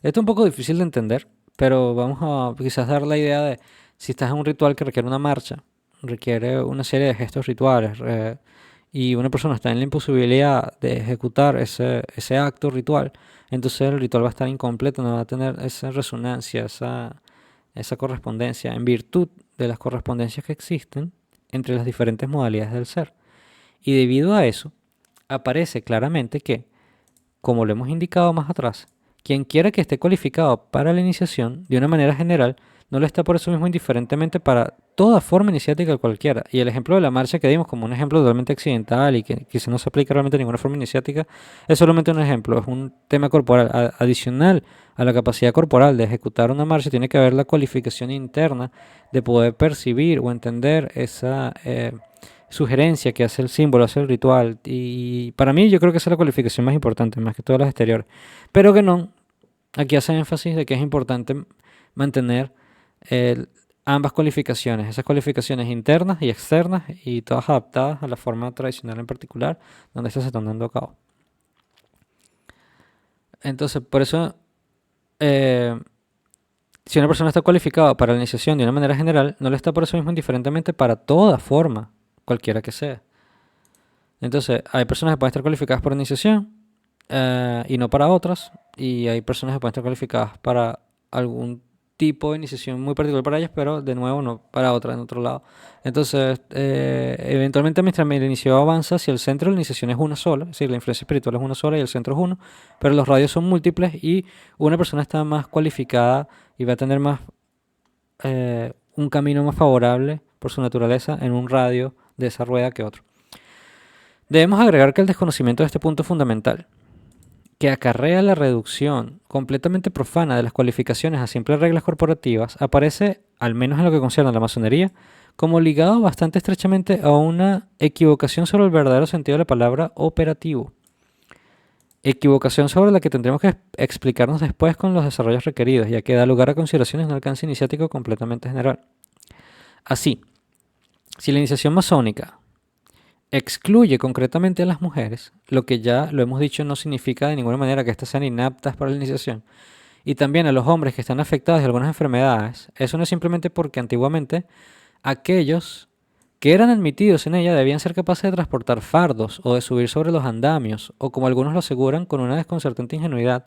Esto es un poco difícil de entender, pero vamos a quizás dar la idea de si estás en un ritual que requiere una marcha, requiere una serie de gestos rituales, y una persona está en la imposibilidad de ejecutar ese acto ritual, entonces el ritual va a estar incompleto, no va a tener esa resonancia, esa correspondencia, en virtud de las correspondencias que existen entre las diferentes modalidades del ser. Y debido a eso, aparece claramente que, como lo hemos indicado más atrás, quien quiera que esté cualificado para la iniciación, de una manera general, no lo está por eso mismo indiferentemente para toda forma iniciática cualquiera. Y el ejemplo de la marcha que dimos como un ejemplo totalmente accidental y que quizá no se aplica realmente a ninguna forma iniciática, es solamente un ejemplo, es un tema corporal. Adicional a la capacidad corporal de ejecutar una marcha, tiene que haber la cualificación interna de poder percibir o entender esa sugerencia que hace el símbolo, hace el ritual. Y para mí yo creo que esa es la cualificación más importante, más que todas las exteriores. Pero que no, aquí hace énfasis de que es importante mantener ambas cualificaciones, esas cualificaciones internas y externas, y todas adaptadas a la forma tradicional en particular donde estas se están dando a cabo. Entonces, por eso, si una persona está cualificada para la iniciación de una manera general, no lo está por eso mismo indiferentemente para toda forma, cualquiera que sea. Entonces, hay personas que pueden estar cualificadas para iniciación y no para otras, y hay personas que pueden estar cualificadas para algún tipo de iniciación muy particular para ellas, pero de nuevo no para otras en otro lado. Entonces, eventualmente mientras el inicio avanza, si el centro de la iniciación es una sola, es decir, la influencia espiritual es una sola y el centro es uno, pero los radios son múltiples y una persona está más cualificada y va a tener más un camino más favorable por su naturaleza en un radio de esa rueda que otro. Debemos agregar que el desconocimiento de este punto fundamental, que acarrea la reducción completamente profana de las cualificaciones a simples reglas corporativas, aparece, al menos en lo que concierne a la masonería, como ligado bastante estrechamente a una equivocación sobre el verdadero sentido de la palabra operativo. Equivocación sobre la que tendremos que explicarnos después con los desarrollos requeridos, ya que da lugar a consideraciones de un alcance iniciático completamente general. Así, si la iniciación masónica excluye concretamente a las mujeres, lo que ya lo hemos dicho no significa de ninguna manera que éstas sean inaptas para la iniciación, y también a los hombres que están afectados de algunas enfermedades, eso no es simplemente porque antiguamente aquellos que eran admitidos en ella debían ser capaces de transportar fardos o de subir sobre los andamios, o como algunos lo aseguran con una desconcertante ingenuidad,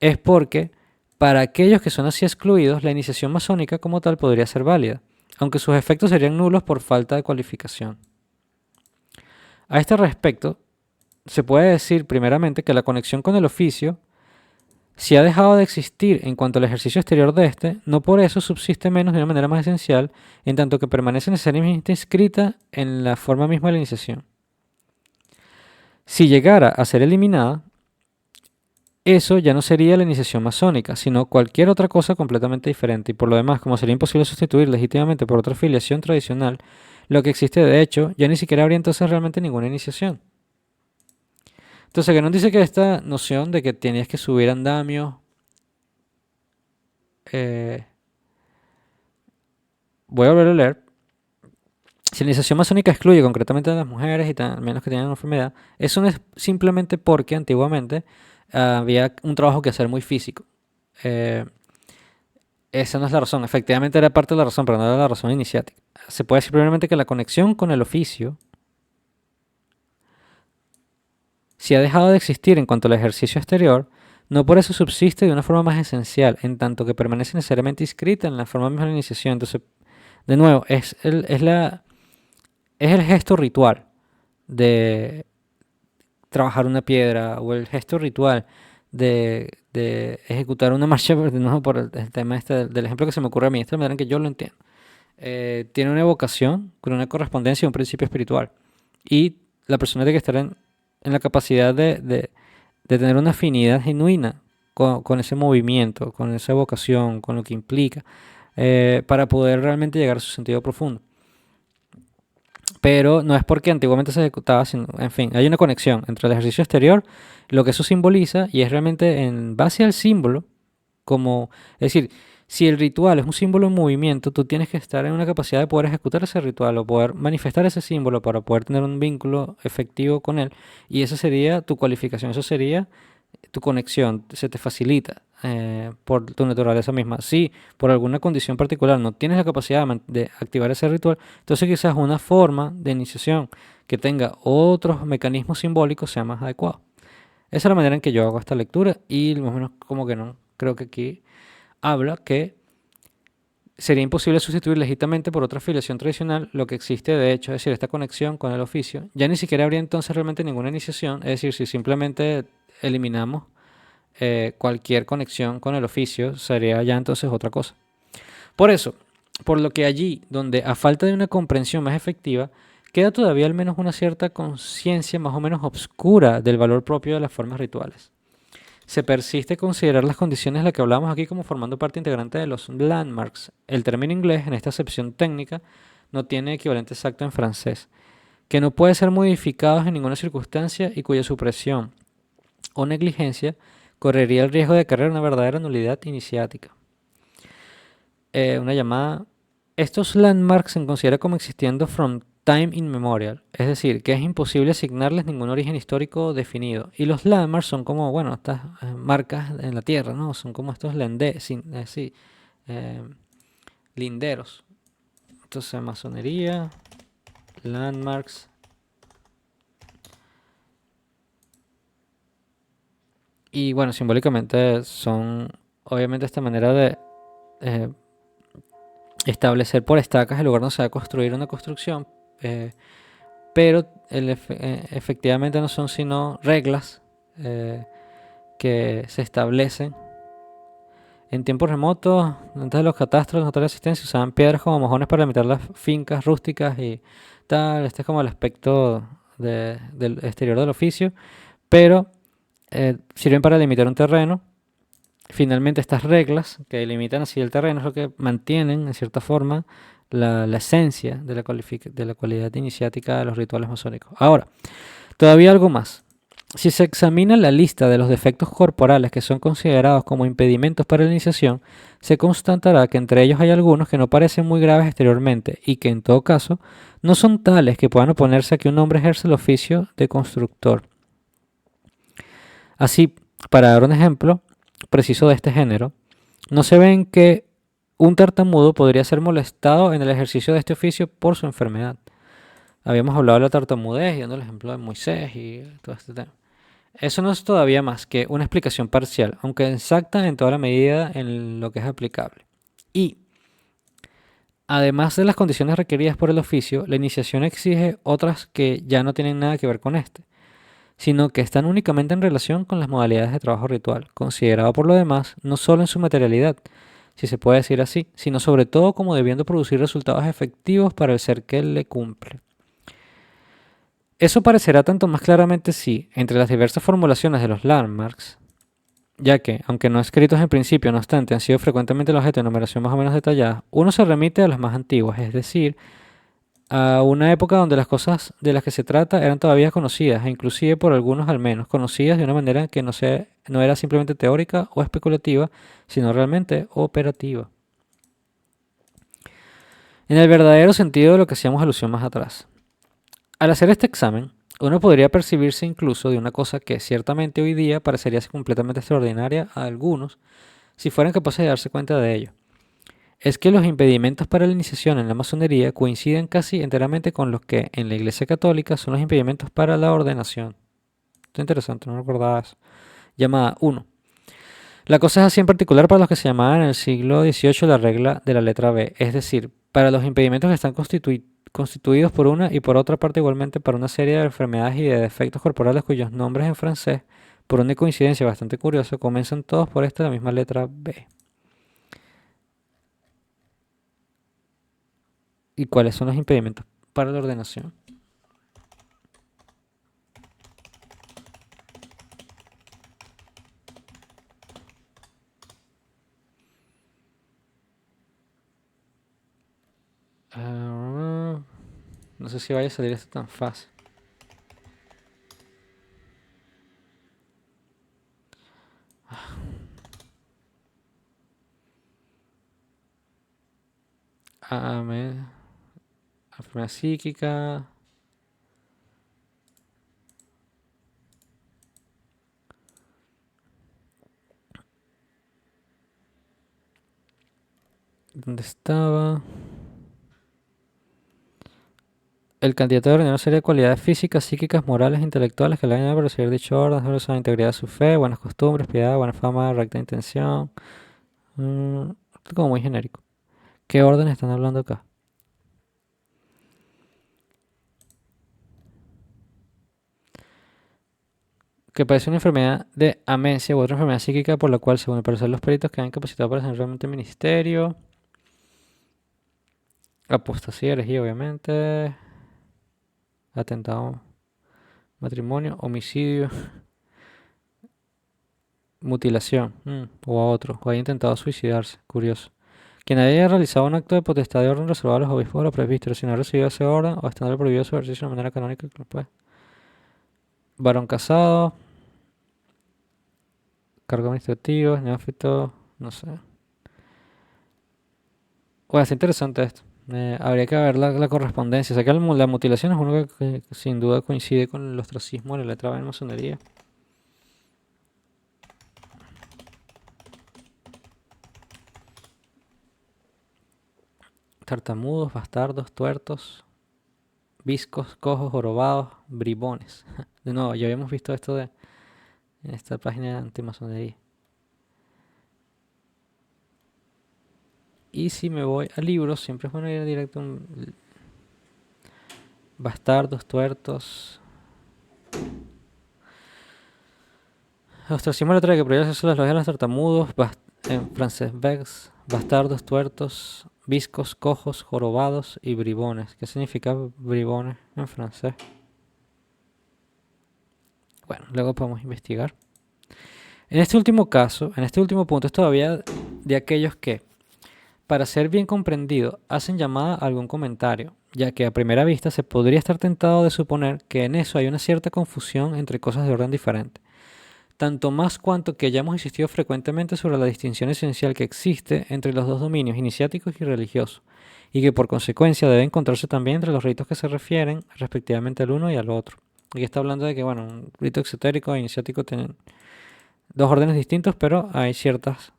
es porque para aquellos que son así excluidos, la iniciación masónica como tal podría ser válida, aunque sus efectos serían nulos por falta de cualificación. A este respecto, se puede decir primeramente que la conexión con el oficio, si ha dejado de existir en cuanto al ejercicio exterior de este, no por eso subsiste menos de una manera más esencial, en tanto que permanece necesariamente inscrita en la forma misma de la iniciación. Si llegara a ser eliminada, eso ya no sería la iniciación masónica, sino cualquier otra cosa completamente diferente. Y por lo demás, como sería imposible sustituir legítimamente por otra filiación tradicional, lo que existe de hecho, ya ni siquiera habría entonces realmente ninguna iniciación. Entonces, que nos dice que esta noción de que tenías que subir andamios, eh, voy a volver a leer. Si la iniciación masónica excluye concretamente a las mujeres y al menos que tengan una enfermedad, eso no es simplemente porque antiguamente había un trabajo que hacer muy físico. Eh, Esa no es la razón. Efectivamente era parte de la razón, pero no era la razón iniciática. Se puede decir primeramente que la conexión con el oficio, si ha dejado de existir en cuanto al ejercicio exterior, no por eso subsiste de una forma más esencial, en tanto que permanece necesariamente inscrita en la forma misma de la iniciación. Entonces, de nuevo, es el gesto ritual de trabajar una piedra o el gesto ritual de ejecutar una marcha, de nuevo por el tema este del ejemplo que se me ocurre a mí, esta es la manera en que yo lo entiendo. Tiene una evocación con una correspondencia a un principio espiritual. Y la persona tiene que estar en la capacidad de tener una afinidad genuina con ese movimiento, con esa evocación, con lo que implica, para poder realmente llegar a su sentido profundo. Pero no es porque antiguamente se ejecutaba, sino, en fin, hay una conexión entre el ejercicio exterior, lo que eso simboliza, y es realmente en base al símbolo, como, es decir, si el ritual es un símbolo en movimiento, tú tienes que estar en una capacidad de poder ejecutar ese ritual o poder manifestar ese símbolo para poder tener un vínculo efectivo con él, y esa sería tu cualificación, eso sería tu conexión, se te facilita por tu naturaleza misma. Si por alguna condición particular no tienes la capacidad de activar ese ritual, entonces quizás una forma de iniciación que tenga otros mecanismos simbólicos sea más adecuado. Esa es la manera en que yo hago esta lectura y más o menos como que no, creo que aquí habla que sería imposible sustituir legítimamente por otra filiación tradicional lo que existe de hecho, es decir, esta conexión con el oficio. Ya ni siquiera habría entonces realmente ninguna iniciación, es decir, si simplemente eliminamos cualquier conexión con el oficio, sería ya entonces otra cosa. Por eso, por lo que allí, donde a falta de una comprensión más efectiva, queda todavía al menos una cierta conciencia más o menos obscura del valor propio de las formas rituales. Se persiste considerar las condiciones de las que hablamos aquí como formando parte integrante de los landmarks. El término inglés, en esta acepción técnica, no tiene equivalente exacto en francés, que no puede ser modificados en ninguna circunstancia y cuya supresión o negligencia correría el riesgo de cargar una verdadera nulidad iniciática. Una llamada. Estos landmarks se consideran como existiendo from time immemorial, es decir, que es imposible asignarles ningún origen histórico definido. Y los landmarks son como, bueno, estas marcas en la tierra, ¿no? Son como estos linderos. Entonces, masonería, landmarks. Y bueno, simbólicamente son, obviamente, esta manera de establecer por estacas el lugar donde se va a construir una construcción, pero efectivamente no son sino reglas que se establecen. En tiempos remotos, antes de los catastros, los notarios de asistencia usaban piedras como mojones para limitar las fincas rústicas y tal. Este es como el aspecto del exterior del oficio, pero sirven para limitar un terreno. Finalmente, estas reglas que delimitan así el terreno es lo que mantienen, en cierta forma, la esencia de la cualidad iniciática de los rituales masónicos. Ahora, todavía algo más. Si se examina la lista de los defectos corporales que son considerados como impedimentos para la iniciación, se constatará que entre ellos hay algunos que no parecen muy graves exteriormente y que, en todo caso, no son tales que puedan oponerse a que un hombre ejerza el oficio de constructor. Así, para dar un ejemplo preciso de este género, no se ven que un tartamudo podría ser molestado en el ejercicio de este oficio por su enfermedad. Habíamos hablado de la tartamudez y dando el ejemplo de Moisés y todo este tema. Eso no es todavía más que una explicación parcial, aunque exacta en toda la medida en lo que es aplicable. Y, además de las condiciones requeridas por el oficio, la iniciación exige otras que ya no tienen nada que ver con este, sino que están únicamente en relación con las modalidades de trabajo ritual, considerado por lo demás no solo en su materialidad, si se puede decir así, sino sobre todo como debiendo producir resultados efectivos para el ser que le cumple. Eso parecerá tanto más claramente si, entre las diversas formulaciones de los landmarks, ya que, aunque no escritos en principio, no obstante, han sido frecuentemente el objeto de numeración más o menos detallada, uno se remite a las más antiguas, es decir, a una época donde las cosas de las que se trata eran todavía conocidas, e inclusive por algunos al menos, conocidas de una manera que no era simplemente teórica o especulativa, sino realmente operativa. En el verdadero sentido de lo que hacíamos alusión más atrás. Al hacer este examen, uno podría percibirse incluso de una cosa que ciertamente hoy día parecería ser completamente extraordinaria a algunos, si fueran capaces de darse cuenta de ello. Es que los impedimentos para la iniciación en la masonería coinciden casi enteramente con los que en la Iglesia Católica son los impedimentos para la ordenación. Esto es interesante, no recordaba eso. Llamada 1. La cosa es así en particular para los que se llamaban en el siglo XVIII la regla de la letra B, es decir, para los impedimentos que están constituidos por una y por otra parte igualmente para una serie de enfermedades y de defectos corporales cuyos nombres en francés, por una coincidencia bastante curiosa, comienzan todos por la misma letra B. ¿Y cuáles son los impedimentos para la ordenación? No sé si vaya a salir esto tan fácil. Enfermedad psíquica. ¿Dónde estaba? El candidato de ordenar una serie de cualidades físicas, psíquicas, morales, intelectuales que le ayudan a percibir dicho orden, sobre la integridad de su fe, buenas costumbres, piedad, buena fama, recta intención. Esto es como muy genérico. ¿Qué orden están hablando acá? Que parece una enfermedad de amencia u otra enfermedad psíquica por la cual, según el parecer, los peritos quedan incapacitados para hacer realmente ministerio. Apostasía, herejía, obviamente. Atentado, matrimonio, homicidio, mutilación, o a otro, o haya intentado suicidarse, curioso. Quien haya realizado un acto de potestad de orden reservado a los obispos o a los presbíteros, si no ha recibido ese orden o estando prohibido su ejercicio de manera canónica, pues. Varón casado, cargo administrativo, neófito, no sé. Bueno, es interesante esto. Habría que ver la correspondencia. O sea que la mutilación es uno que sin duda coincide con el ostracismo de la letra B en masonería. Tartamudos, bastardos, tuertos, viscos, cojos, jorobados, bribones. De nuevo, ya habíamos visto esto en esta página de antimasonería. Y si me voy a libros, siempre es bueno ir directo a bastardos, tuertos. Ostracismo letra que prohíbe acceso a las logias de los tartamudos, en francés vex, bastardos, tuertos, viscos, cojos, jorobados y bribones. ¿Qué significa bribones en francés? Bueno, luego podemos investigar. En este último caso, en este último punto, es todavía de aquellos que, para ser bien comprendido, hacen llamada a algún comentario, ya que a primera vista se podría estar tentado de suponer que en eso hay una cierta confusión entre cosas de orden diferente. Tanto más cuanto que ya hemos insistido frecuentemente sobre la distinción esencial que existe entre los dos dominios, iniciáticos y religiosos, y que por consecuencia debe encontrarse también entre los ritos que se refieren respectivamente al uno y al otro. Aquí está hablando de que, bueno, un rito exotérico e iniciático tienen dos órdenes distintos, pero hay ciertas...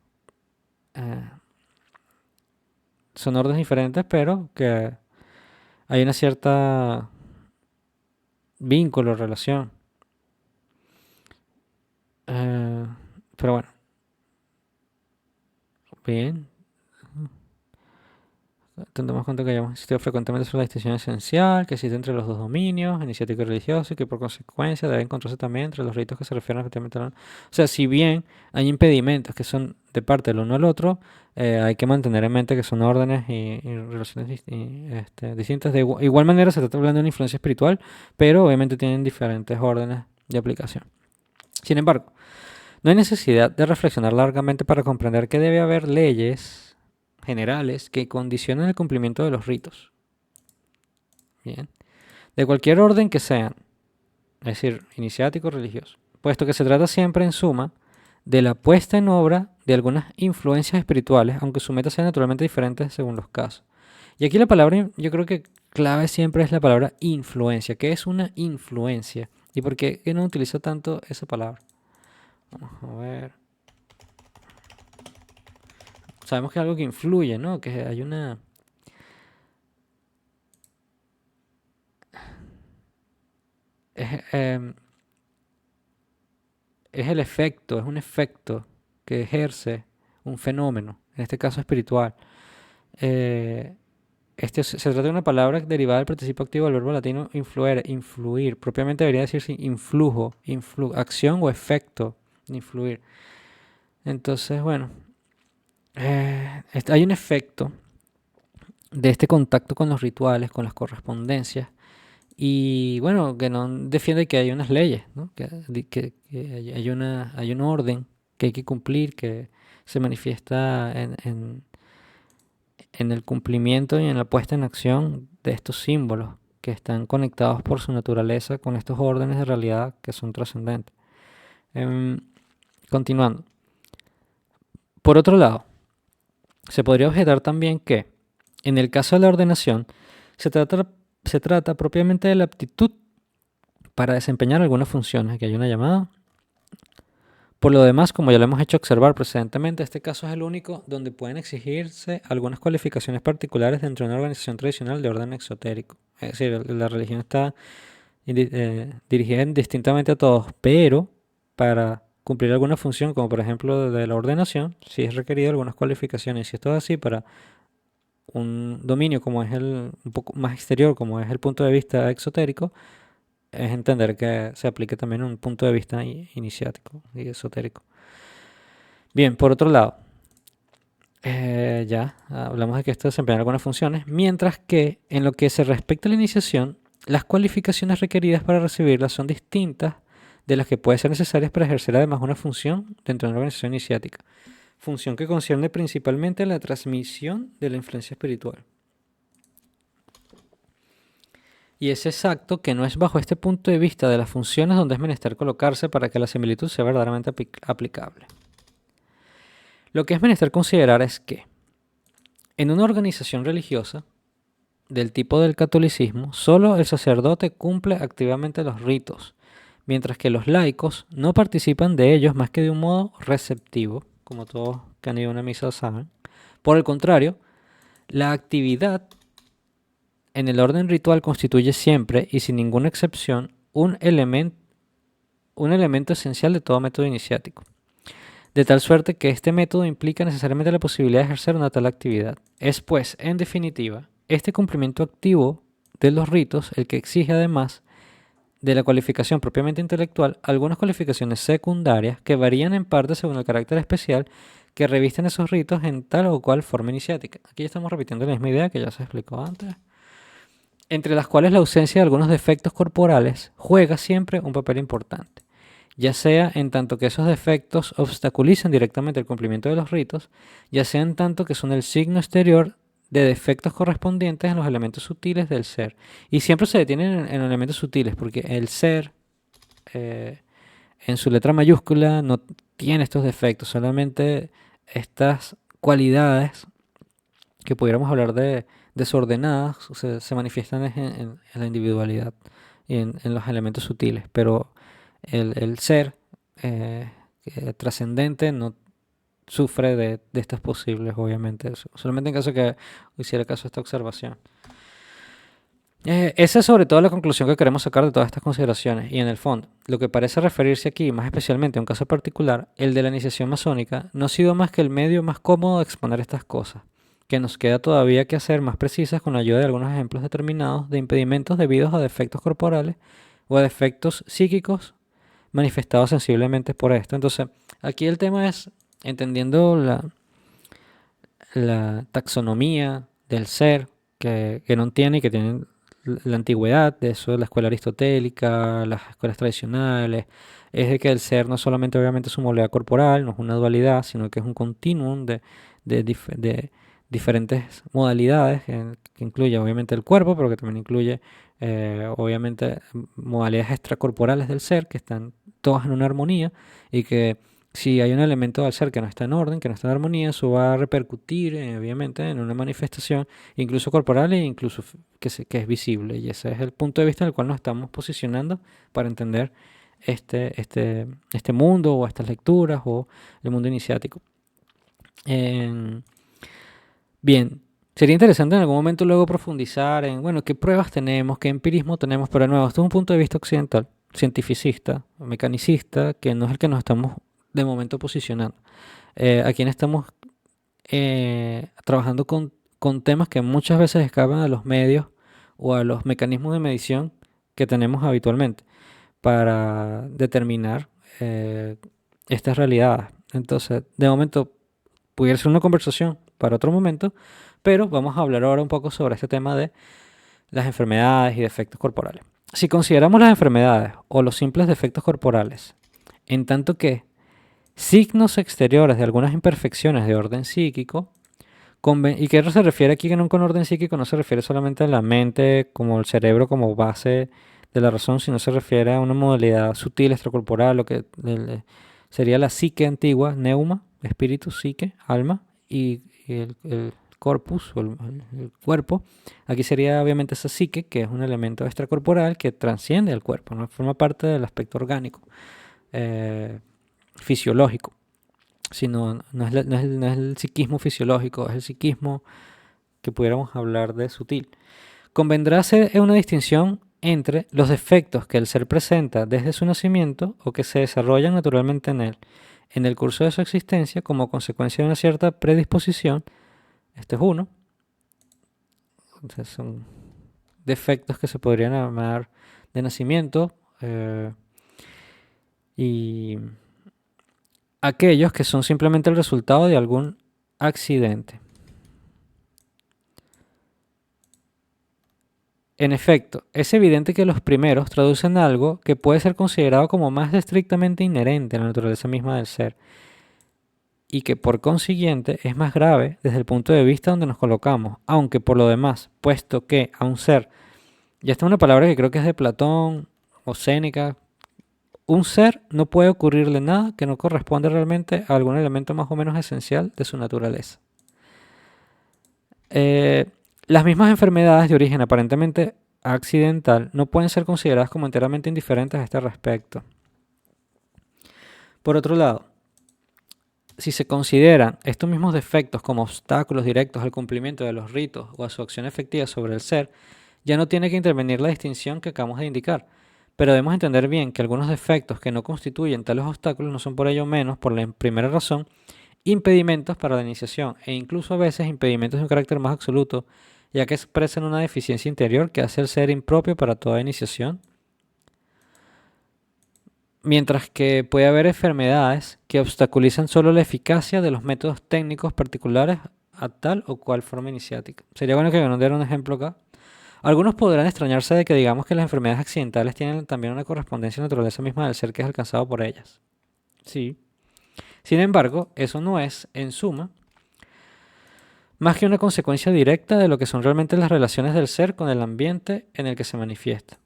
son órdenes diferentes, pero que hay una cierta vínculo, relación. Pero bueno, bien. Tendremos en cuenta que hayamos insistido frecuentemente sobre la distinción esencial que existe entre los dos dominios, iniciático y religioso, y que por consecuencia debe encontrarse también entre los ritos que se refieren respectivamente a la... O sea, si bien hay impedimentos que son de parte del uno al otro, hay que mantener en mente que son órdenes y relaciones distintas. De igual manera se está hablando de una influencia espiritual, pero obviamente tienen diferentes órdenes de aplicación. Sin embargo, no hay necesidad de reflexionar largamente para comprender que debe haber leyes generales que condicionan el cumplimiento de los ritos. Bien. De cualquier orden que sean, es decir, iniciático o religioso, puesto que se trata siempre en suma de la puesta en obra de algunas influencias espirituales, aunque su meta sea naturalmente diferente según los casos. Y aquí la palabra, yo creo que clave siempre es la palabra influencia. ¿Qué es una influencia? ¿Y por qué no utilizo tanto esa palabra? Vamos a ver. Sabemos que es algo que influye, ¿no? Que hay una... Es el efecto, es un efecto que ejerce un fenómeno, en este caso espiritual. Se trata de una palabra derivada del participio activo del verbo latino influir, influir. Propiamente debería decirse influjo, acción o efecto, influir. Entonces, bueno, hay un efecto de este contacto con los rituales, con las correspondencias, y bueno, que no defiende que hay unas leyes, ¿no? Que hay un orden que hay que cumplir, que se manifiesta en el cumplimiento y en la puesta en acción de estos símbolos que están conectados por su naturaleza con estos órdenes de realidad que son trascendentes. Continuando. Por otro lado, se podría objetar también que, en el caso de la ordenación, se trata propiamente de la aptitud para desempeñar algunas funciones. Aquí hay una llamada. Por lo demás, como ya lo hemos hecho observar precedentemente, este caso es el único donde pueden exigirse algunas cualificaciones particulares dentro de una organización tradicional de orden exotérico. Es decir, la religión está dirigida distintamente a todos, pero para cumplir alguna función, como por ejemplo de la ordenación, sí es requerido algunas cualificaciones. Y si esto es así para un dominio como es un poco más exterior, como es el punto de vista exotérico, es entender que se aplique también un punto de vista iniciático y esotérico. Bien, por otro lado, ya hablamos de que esto desempeña algunas funciones, mientras que en lo que se respecta a la iniciación, las cualificaciones requeridas para recibirla son distintas de las que pueden ser necesarias para ejercer además una función dentro de una organización iniciática. Función que concierne principalmente a la transmisión de la influencia espiritual. Y es exacto que no es bajo este punto de vista de las funciones donde es menester colocarse para que la similitud sea verdaderamente aplicable. Lo que es menester considerar es que en una organización religiosa del tipo del catolicismo, solo el sacerdote cumple activamente los ritos, mientras que los laicos no participan de ellos más que de un modo receptivo, como todos que han ido a una misa saben. Por el contrario, la actividad en el orden ritual constituye siempre y sin ninguna excepción un elemento esencial de todo método iniciático, de tal suerte que este método implica necesariamente la posibilidad de ejercer una tal actividad. Es pues, en definitiva, este cumplimiento activo de los ritos el que exige además de la cualificación propiamente intelectual algunas cualificaciones secundarias que varían en parte según el carácter especial que revisten esos ritos en tal o cual forma iniciática. Aquí estamos repitiendo la misma idea que ya se explicó antes, entre las cuales la ausencia de algunos defectos corporales juega siempre un papel importante, ya sea en tanto que esos defectos obstaculicen directamente el cumplimiento de los ritos, ya sea en tanto que son el signo exterior de defectos correspondientes en los elementos sutiles del ser. Y siempre se detienen en elementos sutiles, porque el ser, en su letra mayúscula, no tiene estos defectos, solamente estas cualidades que pudiéramos hablar de desordenadas se manifiestan en la individualidad y en los elementos sutiles, pero el ser trascendente no sufre de estas posibles, obviamente, solamente en caso que hiciera caso a esta observación. Esa es sobre todo la conclusión que queremos sacar de todas estas consideraciones, y en el fondo, lo que parece referirse aquí más especialmente a un caso particular, el de la iniciación masónica, no ha sido más que el medio más cómodo de exponer estas cosas, que nos queda todavía que hacer más precisas con la ayuda de algunos ejemplos determinados de impedimentos debidos a defectos corporales o a defectos psíquicos manifestados sensiblemente por esto. Entonces, aquí el tema es entendiendo la taxonomía del ser que no tiene y que tiene la antigüedad, de eso de la escuela aristotélica, las escuelas tradicionales, es de que el ser no solamente obviamente es su modalidad corporal, no es una dualidad, sino que es un continuum de diferentes modalidades que incluye obviamente el cuerpo, pero que también incluye obviamente modalidades extracorporales del ser que están todas en una armonía y que si hay un elemento del ser que no está en orden, que no está en armonía, eso va a repercutir obviamente en una manifestación incluso corporal e incluso que es visible. Y ese es el punto de vista en el cual nos estamos posicionando para entender este mundo o estas lecturas o el mundo iniciático. Bien, sería interesante en algún momento luego profundizar en, bueno, qué pruebas tenemos, qué empirismo tenemos, pero de nuevo, esto es un punto de vista occidental, cientificista, mecanicista, que no es el que nos estamos de momento posicionando. Aquí estamos trabajando con temas que muchas veces escapan a los medios o a los mecanismos de medición que tenemos habitualmente para determinar estas realidades. Entonces, de momento, pudiera ser una conversación para otro momento, pero vamos a hablar ahora un poco sobre este tema de las enfermedades y defectos corporales. Si consideramos las enfermedades o los simples defectos corporales, en tanto que signos exteriores de algunas imperfecciones de orden psíquico, ¿y qué se refiere aquí con orden psíquico? No se refiere solamente a la mente como el cerebro como base de la razón, sino se refiere a una modalidad sutil extracorporal, lo que sería la psique antigua, neuma, espíritu, psique, alma, y el corpus o el cuerpo. Aquí sería obviamente esa psique, que es un elemento extracorporal que transciende al cuerpo, ¿no? Forma parte del aspecto orgánico, fisiológico, sino no es el psiquismo fisiológico, es el psiquismo que pudiéramos hablar de sutil. Convendrá hacer una distinción entre los defectos que el ser presenta desde su nacimiento o que se desarrollan naturalmente en él, en el curso de su existencia como consecuencia de una cierta predisposición. Este es uno. Entonces son defectos que se podrían llamar de nacimiento y aquellos que son simplemente el resultado de algún accidente. En efecto, es evidente que los primeros traducen algo que puede ser considerado como más estrictamente inherente a la naturaleza misma del ser y que por consiguiente es más grave desde el punto de vista donde nos colocamos, aunque por lo demás, puesto que a un ser, y esta es una palabra que creo que es de Platón o Séneca, un ser no puede ocurrirle nada que no corresponde realmente a algún elemento más o menos esencial de su naturaleza. Las mismas enfermedades de origen aparentemente accidental no pueden ser consideradas como enteramente indiferentes a este respecto. Por otro lado, si se consideran estos mismos defectos como obstáculos directos al cumplimiento de los ritos o a su acción efectiva sobre el ser, ya no tiene que intervenir la distinción que acabamos de indicar, pero debemos entender bien que algunos defectos que no constituyen tales obstáculos no son por ello menos, por la primera razón, impedimentos para la iniciación e incluso a veces impedimentos de un carácter más absoluto, ya que expresan una deficiencia interior que hace el ser impropio para toda iniciación. Mientras que puede haber enfermedades que obstaculizan solo la eficacia de los métodos técnicos particulares a tal o cual forma iniciática. Sería bueno que nos diera un ejemplo acá. Algunos podrán extrañarse de que digamos que las enfermedades accidentales tienen también una correspondencia a la naturaleza misma del ser que es alcanzado por ellas. Sí. Sin embargo, eso no es, en suma, más que una consecuencia directa de lo que son realmente las relaciones del ser con el ambiente en el que se manifiesta.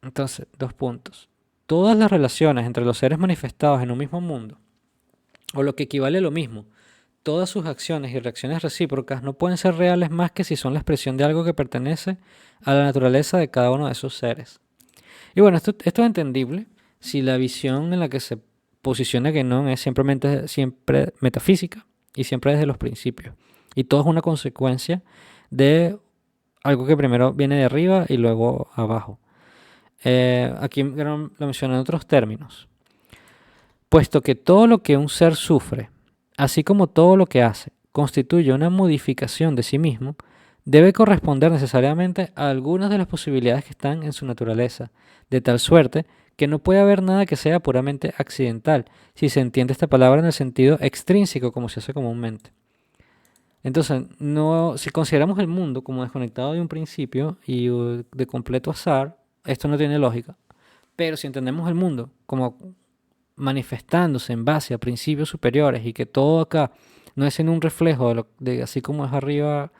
Entonces, 2 puntos. Todas las relaciones entre los seres manifestados en un mismo mundo, o lo que equivale a lo mismo, todas sus acciones y reacciones recíprocas no pueden ser reales más que si son la expresión de algo que pertenece a la naturaleza de cada uno de esos seres. Y bueno, esto es entendible si la visión en la que se posiciona Guénon es siempre metafísica y siempre desde los principios. Y todo es una consecuencia de algo que primero viene de arriba y luego abajo. Aquí lo mencioné en otros términos. Puesto que todo lo que un ser sufre, así como todo lo que hace, constituye una modificación de sí mismo, debe corresponder necesariamente a algunas de las posibilidades que están en su naturaleza, de tal suerte que no puede haber nada que sea puramente accidental, si se entiende esta palabra en el sentido extrínseco, como se hace comúnmente. Entonces, no, si consideramos el mundo como desconectado de un principio y de completo azar, esto no tiene lógica. Pero si entendemos el mundo como manifestándose en base a principios superiores y que todo acá no es en un reflejo de así como es arriba,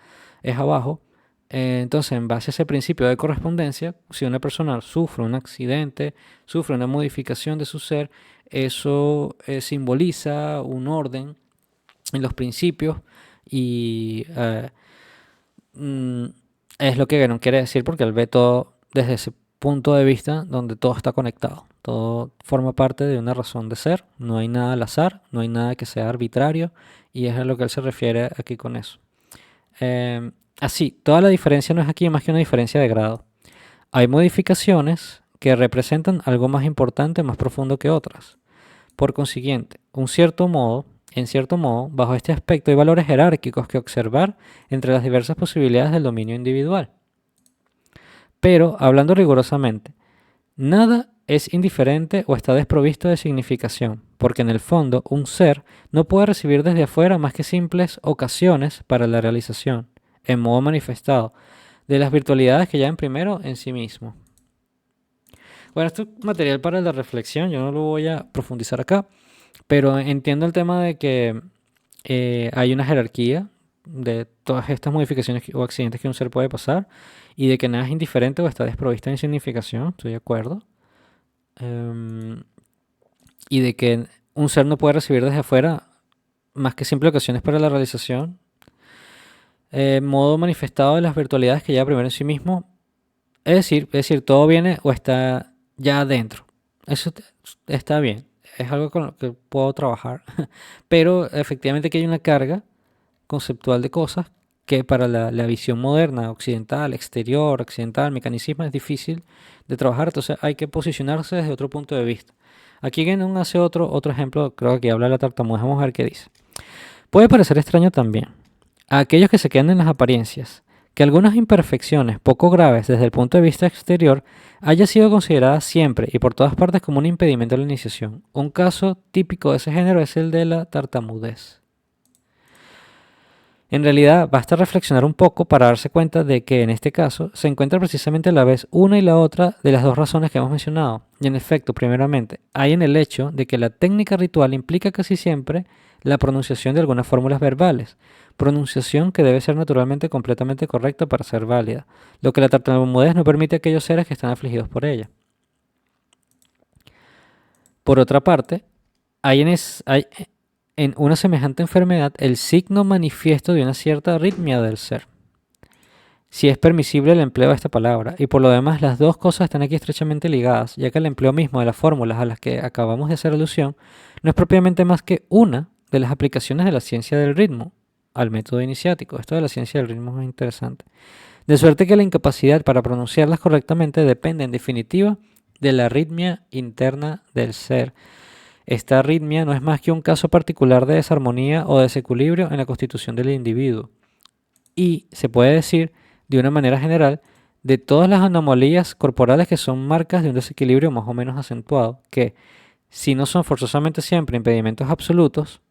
es abajo, entonces en base a ese principio de correspondencia, si una persona sufre un accidente, sufre una modificación de su ser, eso simboliza un orden en los principios y mm, es lo que Ganon quiere decir porque él ve todo desde ese punto de vista donde todo está conectado. Todo forma parte de una razón de ser, no hay nada al azar, no hay nada que sea arbitrario y es a lo que él se refiere aquí con eso. Así, toda la diferencia no es aquí más que una diferencia de grado. Hay modificaciones que representan algo más importante, más profundo que otras. Por consiguiente, en cierto modo, bajo este aspecto hay valores jerárquicos que observar entre las diversas posibilidades del dominio individual. Pero, hablando rigurosamente, nada es indiferente o está desprovisto de significación, porque en el fondo un ser no puede recibir desde afuera más que simples ocasiones para la realización, en modo manifestado, de las virtualidades que ya en primero en sí mismo. Bueno, esto es material para la reflexión, yo no lo voy a profundizar acá, pero entiendo el tema de que hay una jerarquía de todas estas modificaciones o accidentes que un ser puede pasar y de que nada es indiferente o está desprovisto de significación, estoy de acuerdo. Y de que un ser no puede recibir desde afuera más que simples ocasiones para la realización. Modo manifestado de las virtualidades que ya primero en sí mismo. Es decir, todo viene o está ya adentro. Eso está bien. Es algo con lo que puedo trabajar. Pero efectivamente que hay una carga conceptual de cosas que para la visión moderna, occidental, exterior, occidental, mecanicismo, es difícil de trabajar. Entonces hay que posicionarse desde otro punto de vista. Aquí Guénon hace otro ejemplo, creo que habla de la tartamudez. Vamos a ver qué dice. Puede parecer extraño también a aquellos que se quedan en las apariencias que algunas imperfecciones poco graves desde el punto de vista exterior haya sido considerada siempre y por todas partes como un impedimento a la iniciación. Un caso típico de ese género es el de la tartamudez. En realidad, basta reflexionar un poco para darse cuenta de que en este caso se encuentra precisamente a la vez una y la otra de las dos razones que hemos mencionado. Y en efecto, primeramente, hay en el hecho de que la técnica ritual implica casi siempre la pronunciación de algunas fórmulas verbales, pronunciación que debe ser naturalmente completamente correcta para ser válida, lo que la tartamudez no permite a aquellos seres que están afligidos por ella. Por otra parte, hay en una semejante enfermedad el signo manifiesto de una cierta arritmia del ser, si es permisible el empleo de esta palabra, y por lo demás las dos cosas están aquí estrechamente ligadas, ya que el empleo mismo de las fórmulas a las que acabamos de hacer alusión no es propiamente más que una de las aplicaciones de la ciencia del ritmo al método iniciático. Esto de la ciencia del ritmo es muy interesante. De suerte que la incapacidad para pronunciarlas correctamente depende en definitiva de la arritmia interna del ser. Esta arritmia no es más que un caso particular de desarmonía o desequilibrio en la constitución del individuo. Y se puede decir, de una manera general, de todas las anomalías corporales que son marcas de un desequilibrio más o menos acentuado, que, si no son forzosamente siempre impedimentos absolutos,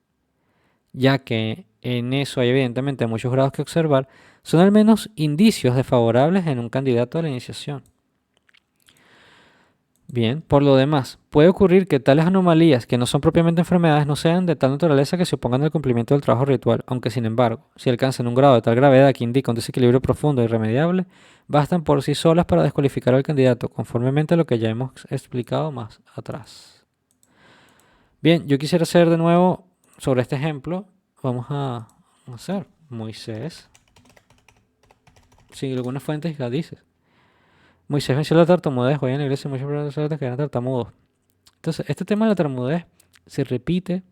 ya que en eso hay evidentemente muchos grados que observar, son al menos indicios desfavorables en un candidato a la iniciación. Bien, por lo demás, puede ocurrir que tales anomalías, que no son propiamente enfermedades, no sean de tal naturaleza que se opongan al cumplimiento del trabajo ritual, aunque sin embargo, si alcanzan un grado de tal gravedad que indica un desequilibrio profundo e irremediable, bastan por sí solas para descualificar al candidato, conformemente a lo que ya hemos explicado más atrás. Bien, yo quisiera hacer de nuevo sobre este ejemplo, vamos a hacer Moisés, sin algunas fuentes ya dices. Moisés venció la tartamudez, hoy en la iglesia muchos profesores que eran tartamudos. Entonces, este tema de la tartamudez se repite.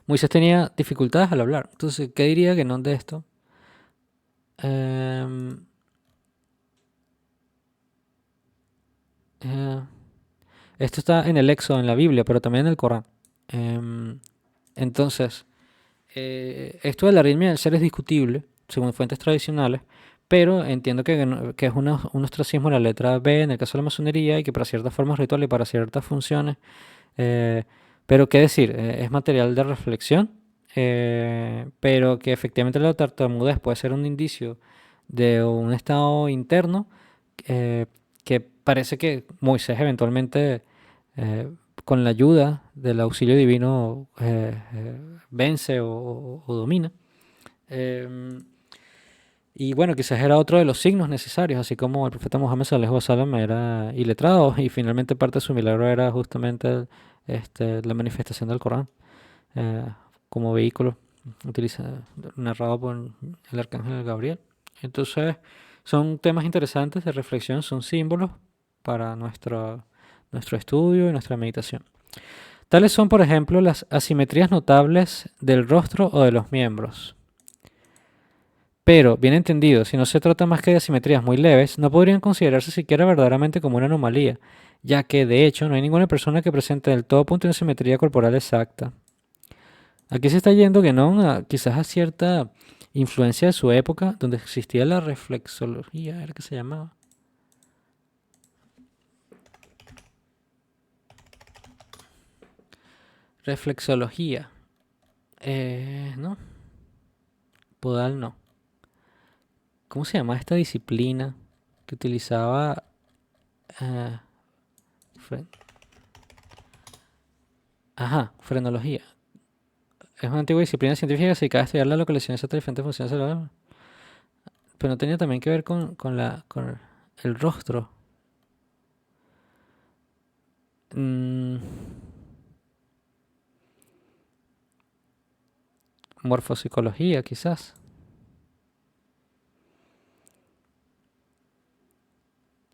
Moisés tenía dificultades al hablar. Entonces, ¿qué diría que no de esto? Esto está en el Éxodo, en la Biblia, pero también en el Corán. Entonces, esto de la arritmia del ser es discutible, según fuentes tradicionales, pero entiendo que es un ostracismo en la letra B en el caso de la masonería y que para ciertas formas rituales y para ciertas funciones, eh, pero qué decir, es material de reflexión, pero que efectivamente la tartamudez puede ser un indicio de un estado interno, eh, que parece que Moisés eventualmente, eh, con la ayuda del auxilio divino, vence o domina. Em, y bueno, quizás era otro de los signos necesarios, así como el profeta Muhammad sallallahu alaihi wasallam era iletrado y finalmente parte de su milagro era justamente la manifestación del Corán, eh, como vehículo narrado por el arcángel Gabriel. Entonces, son temas interesantes de reflexión, son símbolos para nuestro estudio y nuestra meditación. Tales son, por ejemplo, las asimetrías notables del rostro o de los miembros. Pero, bien entendido, si no se trata más que de asimetrías muy leves, no podrían considerarse siquiera verdaderamente como una anomalía, ya que, de hecho, no hay ninguna persona que presente del todo punto una simetría corporal exacta. Aquí se está yendo Guénon quizás a cierta influencia de su época, donde existía la reflexología, era que se llamaba. Reflexología. No, Podal no. ¿Cómo se llama esta disciplina que utilizaba eh, fre- frenología? Es una antigua disciplina científica dedicada a estudiar la localización de diferentes funciones cerebrales, pero no tenía también que ver con el rostro. Mm, morfopsicología, quizás.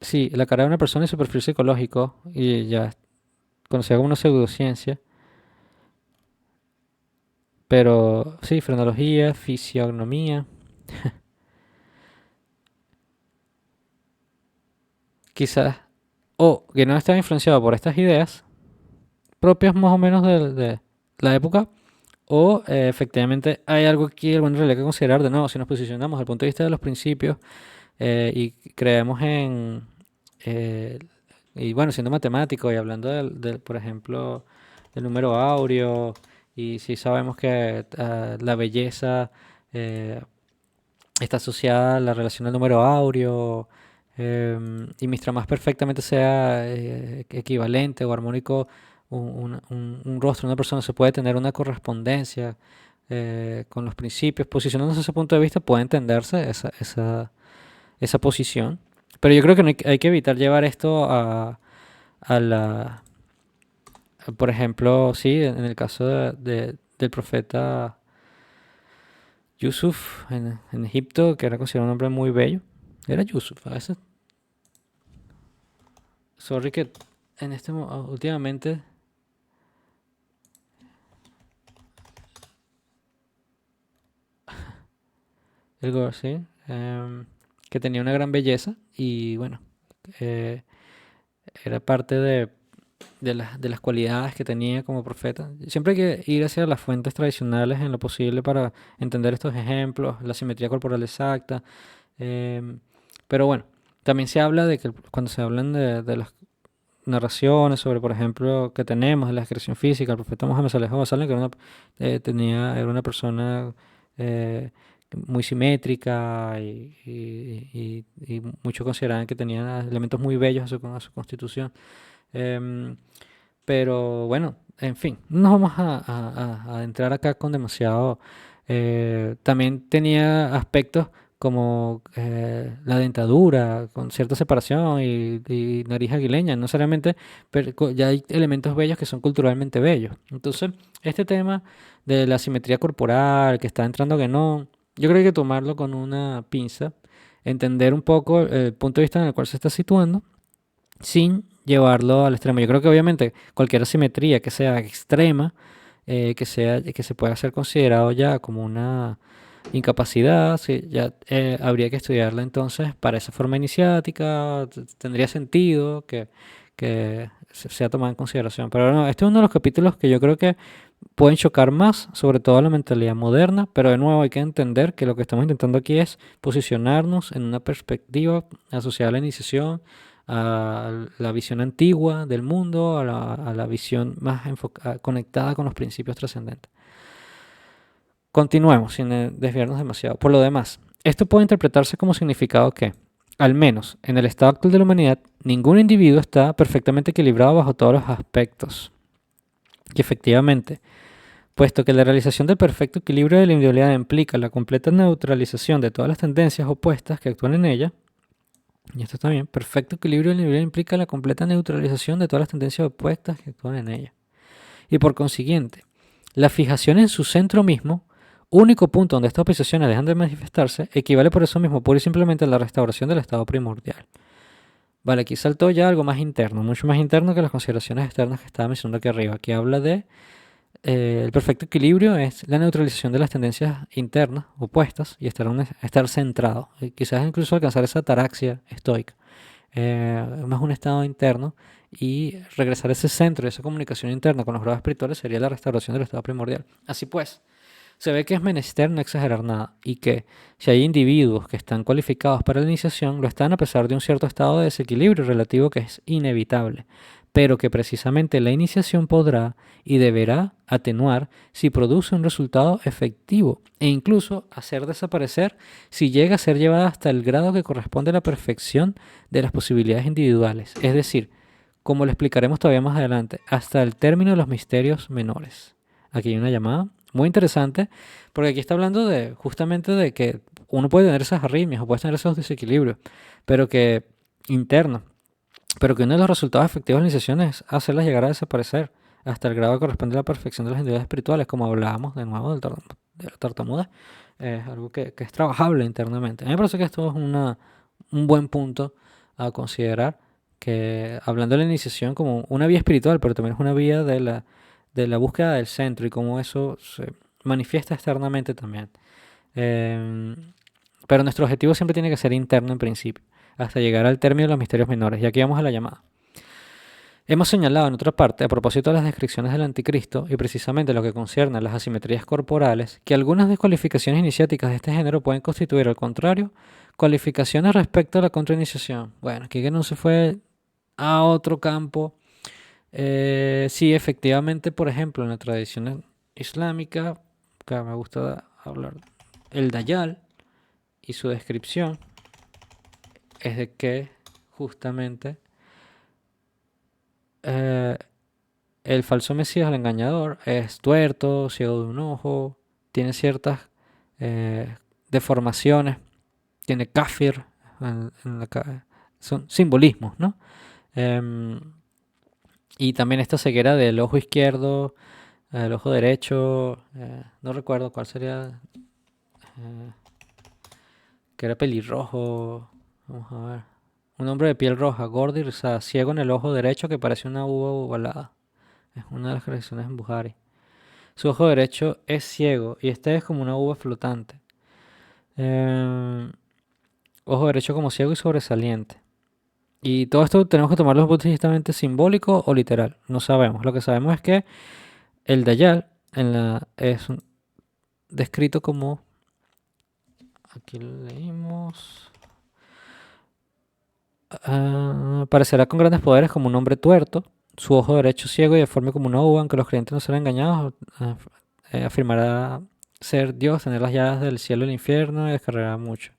Sí, la cara de una persona y su perfil psicológico, y ya conocida como una pseudociencia, pero sí, frenología, fisiognomía, quizás, o que no estaba influenciado por estas ideas propias más o menos de la época, o efectivamente hay algo aquí, alguna realidad que considerar de nuevo, si nos posicionamos desde el punto de vista de los principios, y creemos eh, y bueno, siendo matemático y hablando por ejemplo, del número áureo, y si sabemos que la belleza eh, está asociada a la relación del número áureo, y mientras más perfectamente sea equivalente o armónico un rostro de una persona, se puede tener una correspondencia con los principios. Posicionándose desde ese punto de vista puede entenderse esa posición. Pero yo creo que no hay que evitar llevar esto a la... Por ejemplo, sí, en el caso del profeta Yusuf en Egipto, que era considerado un hombre muy bello. Era Yusuf, a veces. Sorry que últimamente el Gore, sí, que tenía una gran belleza y bueno, eh, era parte de las cualidades que tenía como profeta. Siempre hay que ir hacia las fuentes tradicionales en lo posible para entender estos ejemplos, la simetría corporal exacta. Pero bueno, también se habla de que cuando se hablan de las narraciones sobre, por ejemplo, que tenemos de la descripción física, el profeta Muhammad sallallahu alaihi wasallam, que era una persona eh, muy simétrica y muchos consideraban que tenía elementos muy bellos a su constitución. Em, pero bueno, en fin, no nos vamos a entrar acá con demasiado. También tenía aspectos como la dentadura, con cierta separación y nariz aguileña, no necesariamente, pero ya hay elementos bellos que son culturalmente bellos. Entonces, este tema de la simetría corporal que está entrando que no, yo creo que hay que tomarlo con una pinza, entender un poco el punto de vista en el cual se está situando sin llevarlo al extremo. Yo creo que obviamente cualquier asimetría que sea extrema, que se pueda ser considerado ya como una incapacidad, sí, ya habría que estudiarla entonces para esa forma iniciática, tendría sentido que sea tomada en consideración. Pero no, este es uno de los capítulos que yo creo que pueden chocar más, sobre todo a la mentalidad moderna, pero de nuevo hay que entender que lo que estamos intentando aquí es posicionarnos en una perspectiva asociada a la iniciación, a la visión antigua del mundo, a la visión más conectada con los principios trascendentes. Continuemos sin desviarnos demasiado. Por lo demás, esto puede interpretarse como significado que, al menos en el estado actual de la humanidad, ningún individuo está perfectamente equilibrado bajo todos los aspectos. Que efectivamente, puesto que la realización del perfecto equilibrio de la individualidad implica la completa neutralización de todas las tendencias opuestas que actúan en ella, y esto está bien, perfecto equilibrio de la individualidad implica la completa neutralización de todas las tendencias opuestas que actúan en ella. Y por consiguiente, la fijación en su centro mismo, único punto donde estas oposiciones dejan de manifestarse, equivale por eso mismo pura y simplemente a la restauración del estado primordial. Vale, aquí saltó ya algo más interno, mucho más interno que las consideraciones externas que estaba mencionando aquí arriba. Aquí habla de el perfecto equilibrio es la neutralización de las tendencias internas opuestas y estar centrado. Quizás incluso alcanzar esa ataraxia estoica. Más un estado interno y regresar a ese centro, esa comunicación interna con los grados espirituales sería la restauración del estado primordial. Así pues, se ve que es menester no exagerar nada y que si hay individuos que están cualificados para la iniciación, lo están a pesar de un cierto estado de desequilibrio relativo que es inevitable, pero que precisamente la iniciación podrá y deberá atenuar si produce un resultado efectivo e incluso hacer desaparecer si llega a ser llevada hasta el grado que corresponde a la perfección de las posibilidades individuales, es decir, como lo explicaremos todavía más adelante, hasta el término de los misterios menores. Aquí hay una llamada muy interesante, porque aquí está hablando de justamente de que uno puede tener esas arritmias o puede tener esos desequilibrios, pero que internos, pero que uno de los resultados efectivos de la iniciación es hacerlas llegar a desaparecer hasta el grado que corresponde a la perfección de las entidades espirituales, como hablábamos de nuevo de la tartamuda, es algo que es trabajable internamente. A mí me parece que esto es un buen punto a considerar, que hablando de la iniciación como una vía espiritual, pero también es una vía de la búsqueda del centro y cómo eso se manifiesta externamente también. Em, pero nuestro objetivo siempre tiene que ser interno en principio, hasta llegar al término de los misterios menores. Y aquí vamos a la llamada. Hemos señalado en otra parte, a propósito de las descripciones del anticristo y precisamente lo que concierne a las asimetrías corporales, que algunas descualificaciones iniciáticas de este género pueden constituir, al contrario, cualificaciones respecto a la contrainiciación. Bueno, aquí que no se fue a otro campo. Sí, efectivamente, por ejemplo, en la tradición islámica, que me gusta hablar, el Dayal y su descripción es de que justamente eh, el falso Mesías, el engañador, es tuerto, ciego de un ojo, tiene ciertas eh, deformaciones, tiene kafir en son simbolismos, ¿no? Em, y también esta ceguera del ojo izquierdo, el ojo derecho, no recuerdo cuál sería, eh, que era pelirrojo, vamos a ver. Un hombre de piel roja, gordo y rizada, ciego en el ojo derecho que parece una uva ovalada. Es una de las creaciones en Buhari. Su ojo derecho es ciego y este es como una uva flotante. Eh, Ojo derecho como ciego y sobresaliente. Y todo esto tenemos que tomarlo budísticamente simbólico o literal. No sabemos. Lo que sabemos es que el Dayal es descrito como, aquí lo leímos, parecerá con grandes poderes como un hombre tuerto, su ojo derecho ciego y deforme como una uva, aunque los creyentes no serán engañados, afirmará ser Dios, tener las llaves del cielo y el infierno y descargará mucho.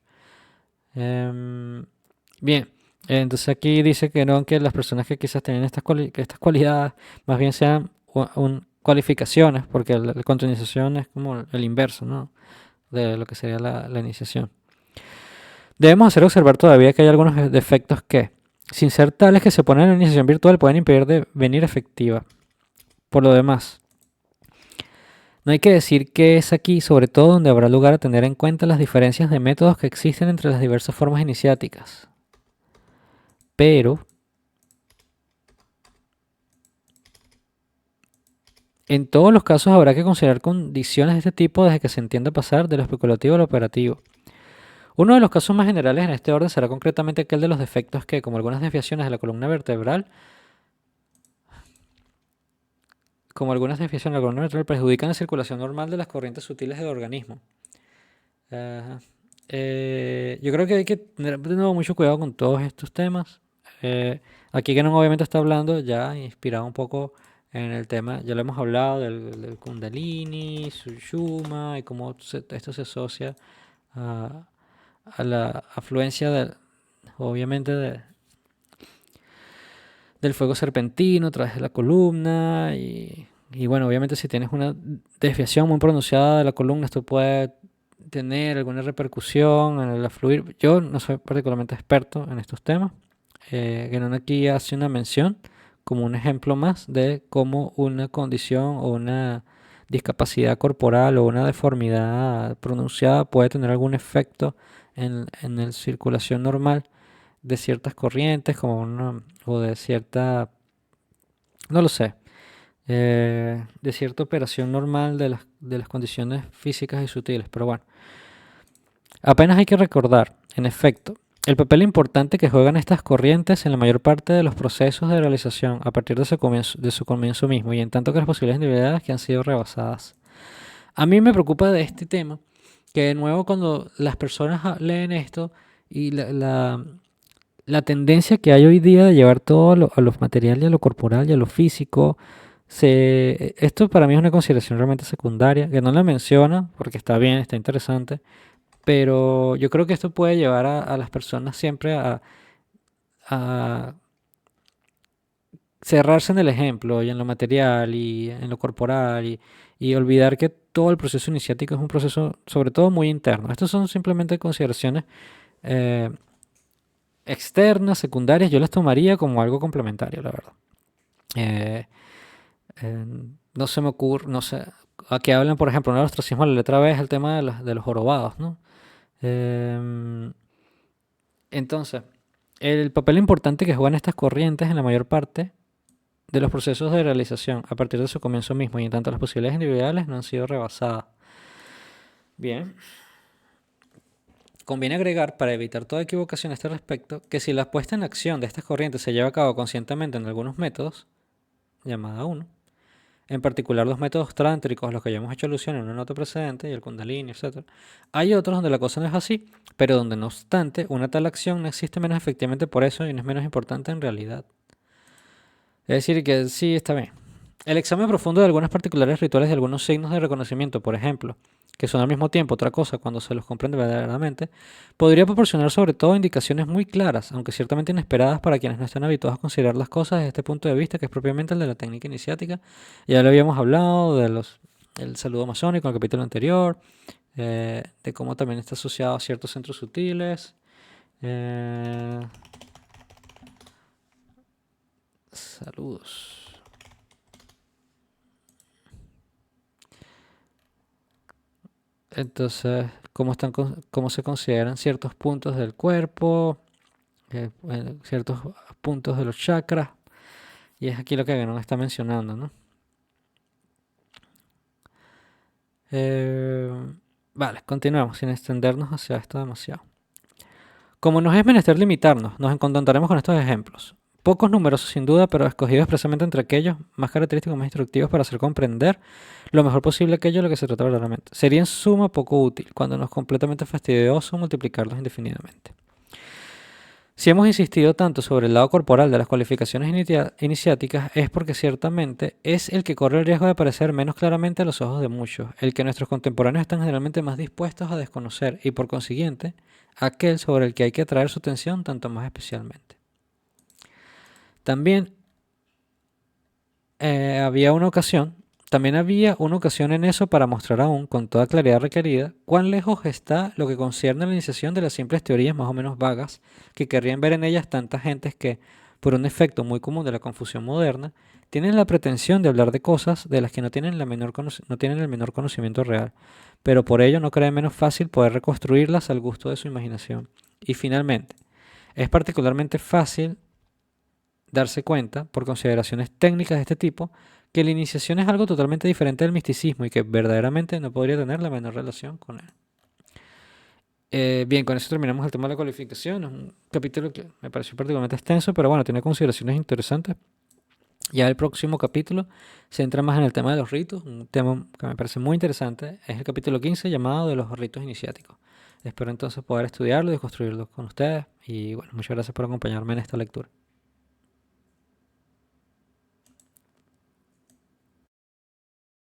Bien, entonces aquí dice que no, que las personas que quizás tienen que estas cualidades más bien sean cualificaciones, porque la contrainiciación es como el inverso, ¿no? De lo que sería la iniciación. Debemos hacer observar todavía que hay algunos defectos que, sin ser tales que se ponen en la iniciación virtual, pueden impedir de venir efectiva. Por lo demás, no hay que decir que es aquí, sobre todo, donde habrá lugar a tener en cuenta las diferencias de métodos que existen entre las diversas formas iniciáticas. Pero, en todos los casos habrá que considerar condiciones de este tipo desde que se entienda pasar de lo especulativo a lo operativo. Uno de los casos más generales en este orden será concretamente aquel de los defectos que, como algunas desviaciones de la columna vertebral, como algunas desviaciones del cronómetro perjudican la circulación normal de las corrientes sutiles del organismo. Ajá. Yo creo que hay que tener de nuevo mucho cuidado con todos estos temas. Aquí Kenon obviamente está hablando ya inspirado un poco en el tema, ya lo hemos hablado del Kundalini, Sushuma y cómo esto se asocia a, a la afluencia obviamente del fuego serpentino a través de la columna y bueno, obviamente si tienes una desviación muy pronunciada de la columna, esto puede tener alguna repercusión en el afluir. Yo no soy particularmente experto en estos temas. Genon aquí hace una mención como un ejemplo más de cómo una condición o una discapacidad corporal o una deformidad pronunciada puede tener algún efecto en la circulación normal de ciertas corrientes o de cierta, no lo sé, de cierta operación normal de las condiciones físicas y sutiles. Pero bueno, apenas hay que recordar, en efecto, el papel importante que juegan estas corrientes en la mayor parte de los procesos de realización a partir de su comienzo mismo y en tanto que las posibilidades individuales que han sido rebasadas. A mí me preocupa de este tema que de nuevo cuando las personas leen esto y la tendencia que hay hoy día de llevar todo a lo material y a lo corporal y a lo físico, esto para mí es una consideración realmente secundaria, que no la menciona porque está bien, está interesante, pero yo creo que esto puede llevar a las personas siempre a cerrarse en el ejemplo y en lo material y en lo corporal y olvidar que todo el proceso iniciático es un proceso sobre todo muy interno. Estas son simplemente consideraciones eh, externas, secundarias, yo las tomaría como algo complementario, la verdad. Eh, eh, no se me ocurre, no sé, aquí hablan, por ejemplo, un ostracismo de la letra B es el tema de los jorobados, ¿no? Em, entonces, el papel importante que juegan estas corrientes en la mayor parte de los procesos de realización a partir de su comienzo mismo y en tanto las posibilidades individuales no han sido rebasadas. Bien, conviene agregar, para evitar toda equivocación a este respecto, que si la puesta en acción de estas corrientes se lleva a cabo conscientemente en algunos métodos, llamada 1, en particular los métodos trántricos a los que ya hemos hecho alusión en una nota precedente, y el Kundalini, etc. Hay otros donde la cosa no es así, pero donde no obstante una tal acción no existe menos efectivamente por eso y no es menos importante en realidad. Es decir, que sí, está bien. El examen profundo de algunas particulares rituales de algunos signos de reconocimiento, por ejemplo, que son al mismo tiempo otra cosa cuando se los comprende verdaderamente, podría proporcionar sobre todo indicaciones muy claras, aunque ciertamente inesperadas para quienes no están habituados a considerar las cosas desde este punto de vista, que es propiamente el de la técnica iniciática. Ya lo habíamos hablado del saludo masónico en el capítulo anterior, de cómo también está asociado a ciertos centros sutiles. Saludos. Entonces, cómo se consideran ciertos puntos del cuerpo, ciertos puntos de los chakras, y es aquí lo que Ganon está mencionando, ¿no? Eh, vale, continuamos sin extendernos hacia esto demasiado. Como nos es menester limitarnos, nos contentaremos con estos ejemplos. Pocos numerosos sin duda, pero escogidos expresamente entre aquellos más característicos, más instructivos para hacer comprender lo mejor posible aquello de lo que se trata verdaderamente. Sería en suma poco útil, cuando no es completamente fastidioso multiplicarlos indefinidamente. Si hemos insistido tanto sobre el lado corporal de las cualificaciones iniciáticas es porque ciertamente es el que corre el riesgo de aparecer menos claramente a los ojos de muchos, el que nuestros contemporáneos están generalmente más dispuestos a desconocer y por consiguiente aquel sobre el que hay que atraer su atención tanto más especialmente. También había una ocasión en eso para mostrar aún, con toda claridad requerida, cuán lejos está lo que concierne a la iniciación de las simples teorías más o menos vagas que querrían ver en ellas tantas gentes que, por un efecto muy común de la confusión moderna, tienen la pretensión de hablar de cosas de las que no tienen el menor conocimiento real, pero por ello no creen menos fácil poder reconstruirlas al gusto de su imaginación. Y finalmente, es particularmente fácil darse cuenta, por consideraciones técnicas de este tipo, que la iniciación es algo totalmente diferente del misticismo y que verdaderamente no podría tener la menor relación con él. Bien, con eso terminamos el tema de la cualificación. Es un capítulo que me pareció particularmente extenso, pero bueno, tiene consideraciones interesantes. Ya el próximo capítulo se entra más en el tema de los ritos, un tema que me parece muy interesante. Es el capítulo 15 llamado de los ritos iniciáticos. Espero entonces poder estudiarlo y construirlo con ustedes. Y bueno, muchas gracias por acompañarme en esta lectura.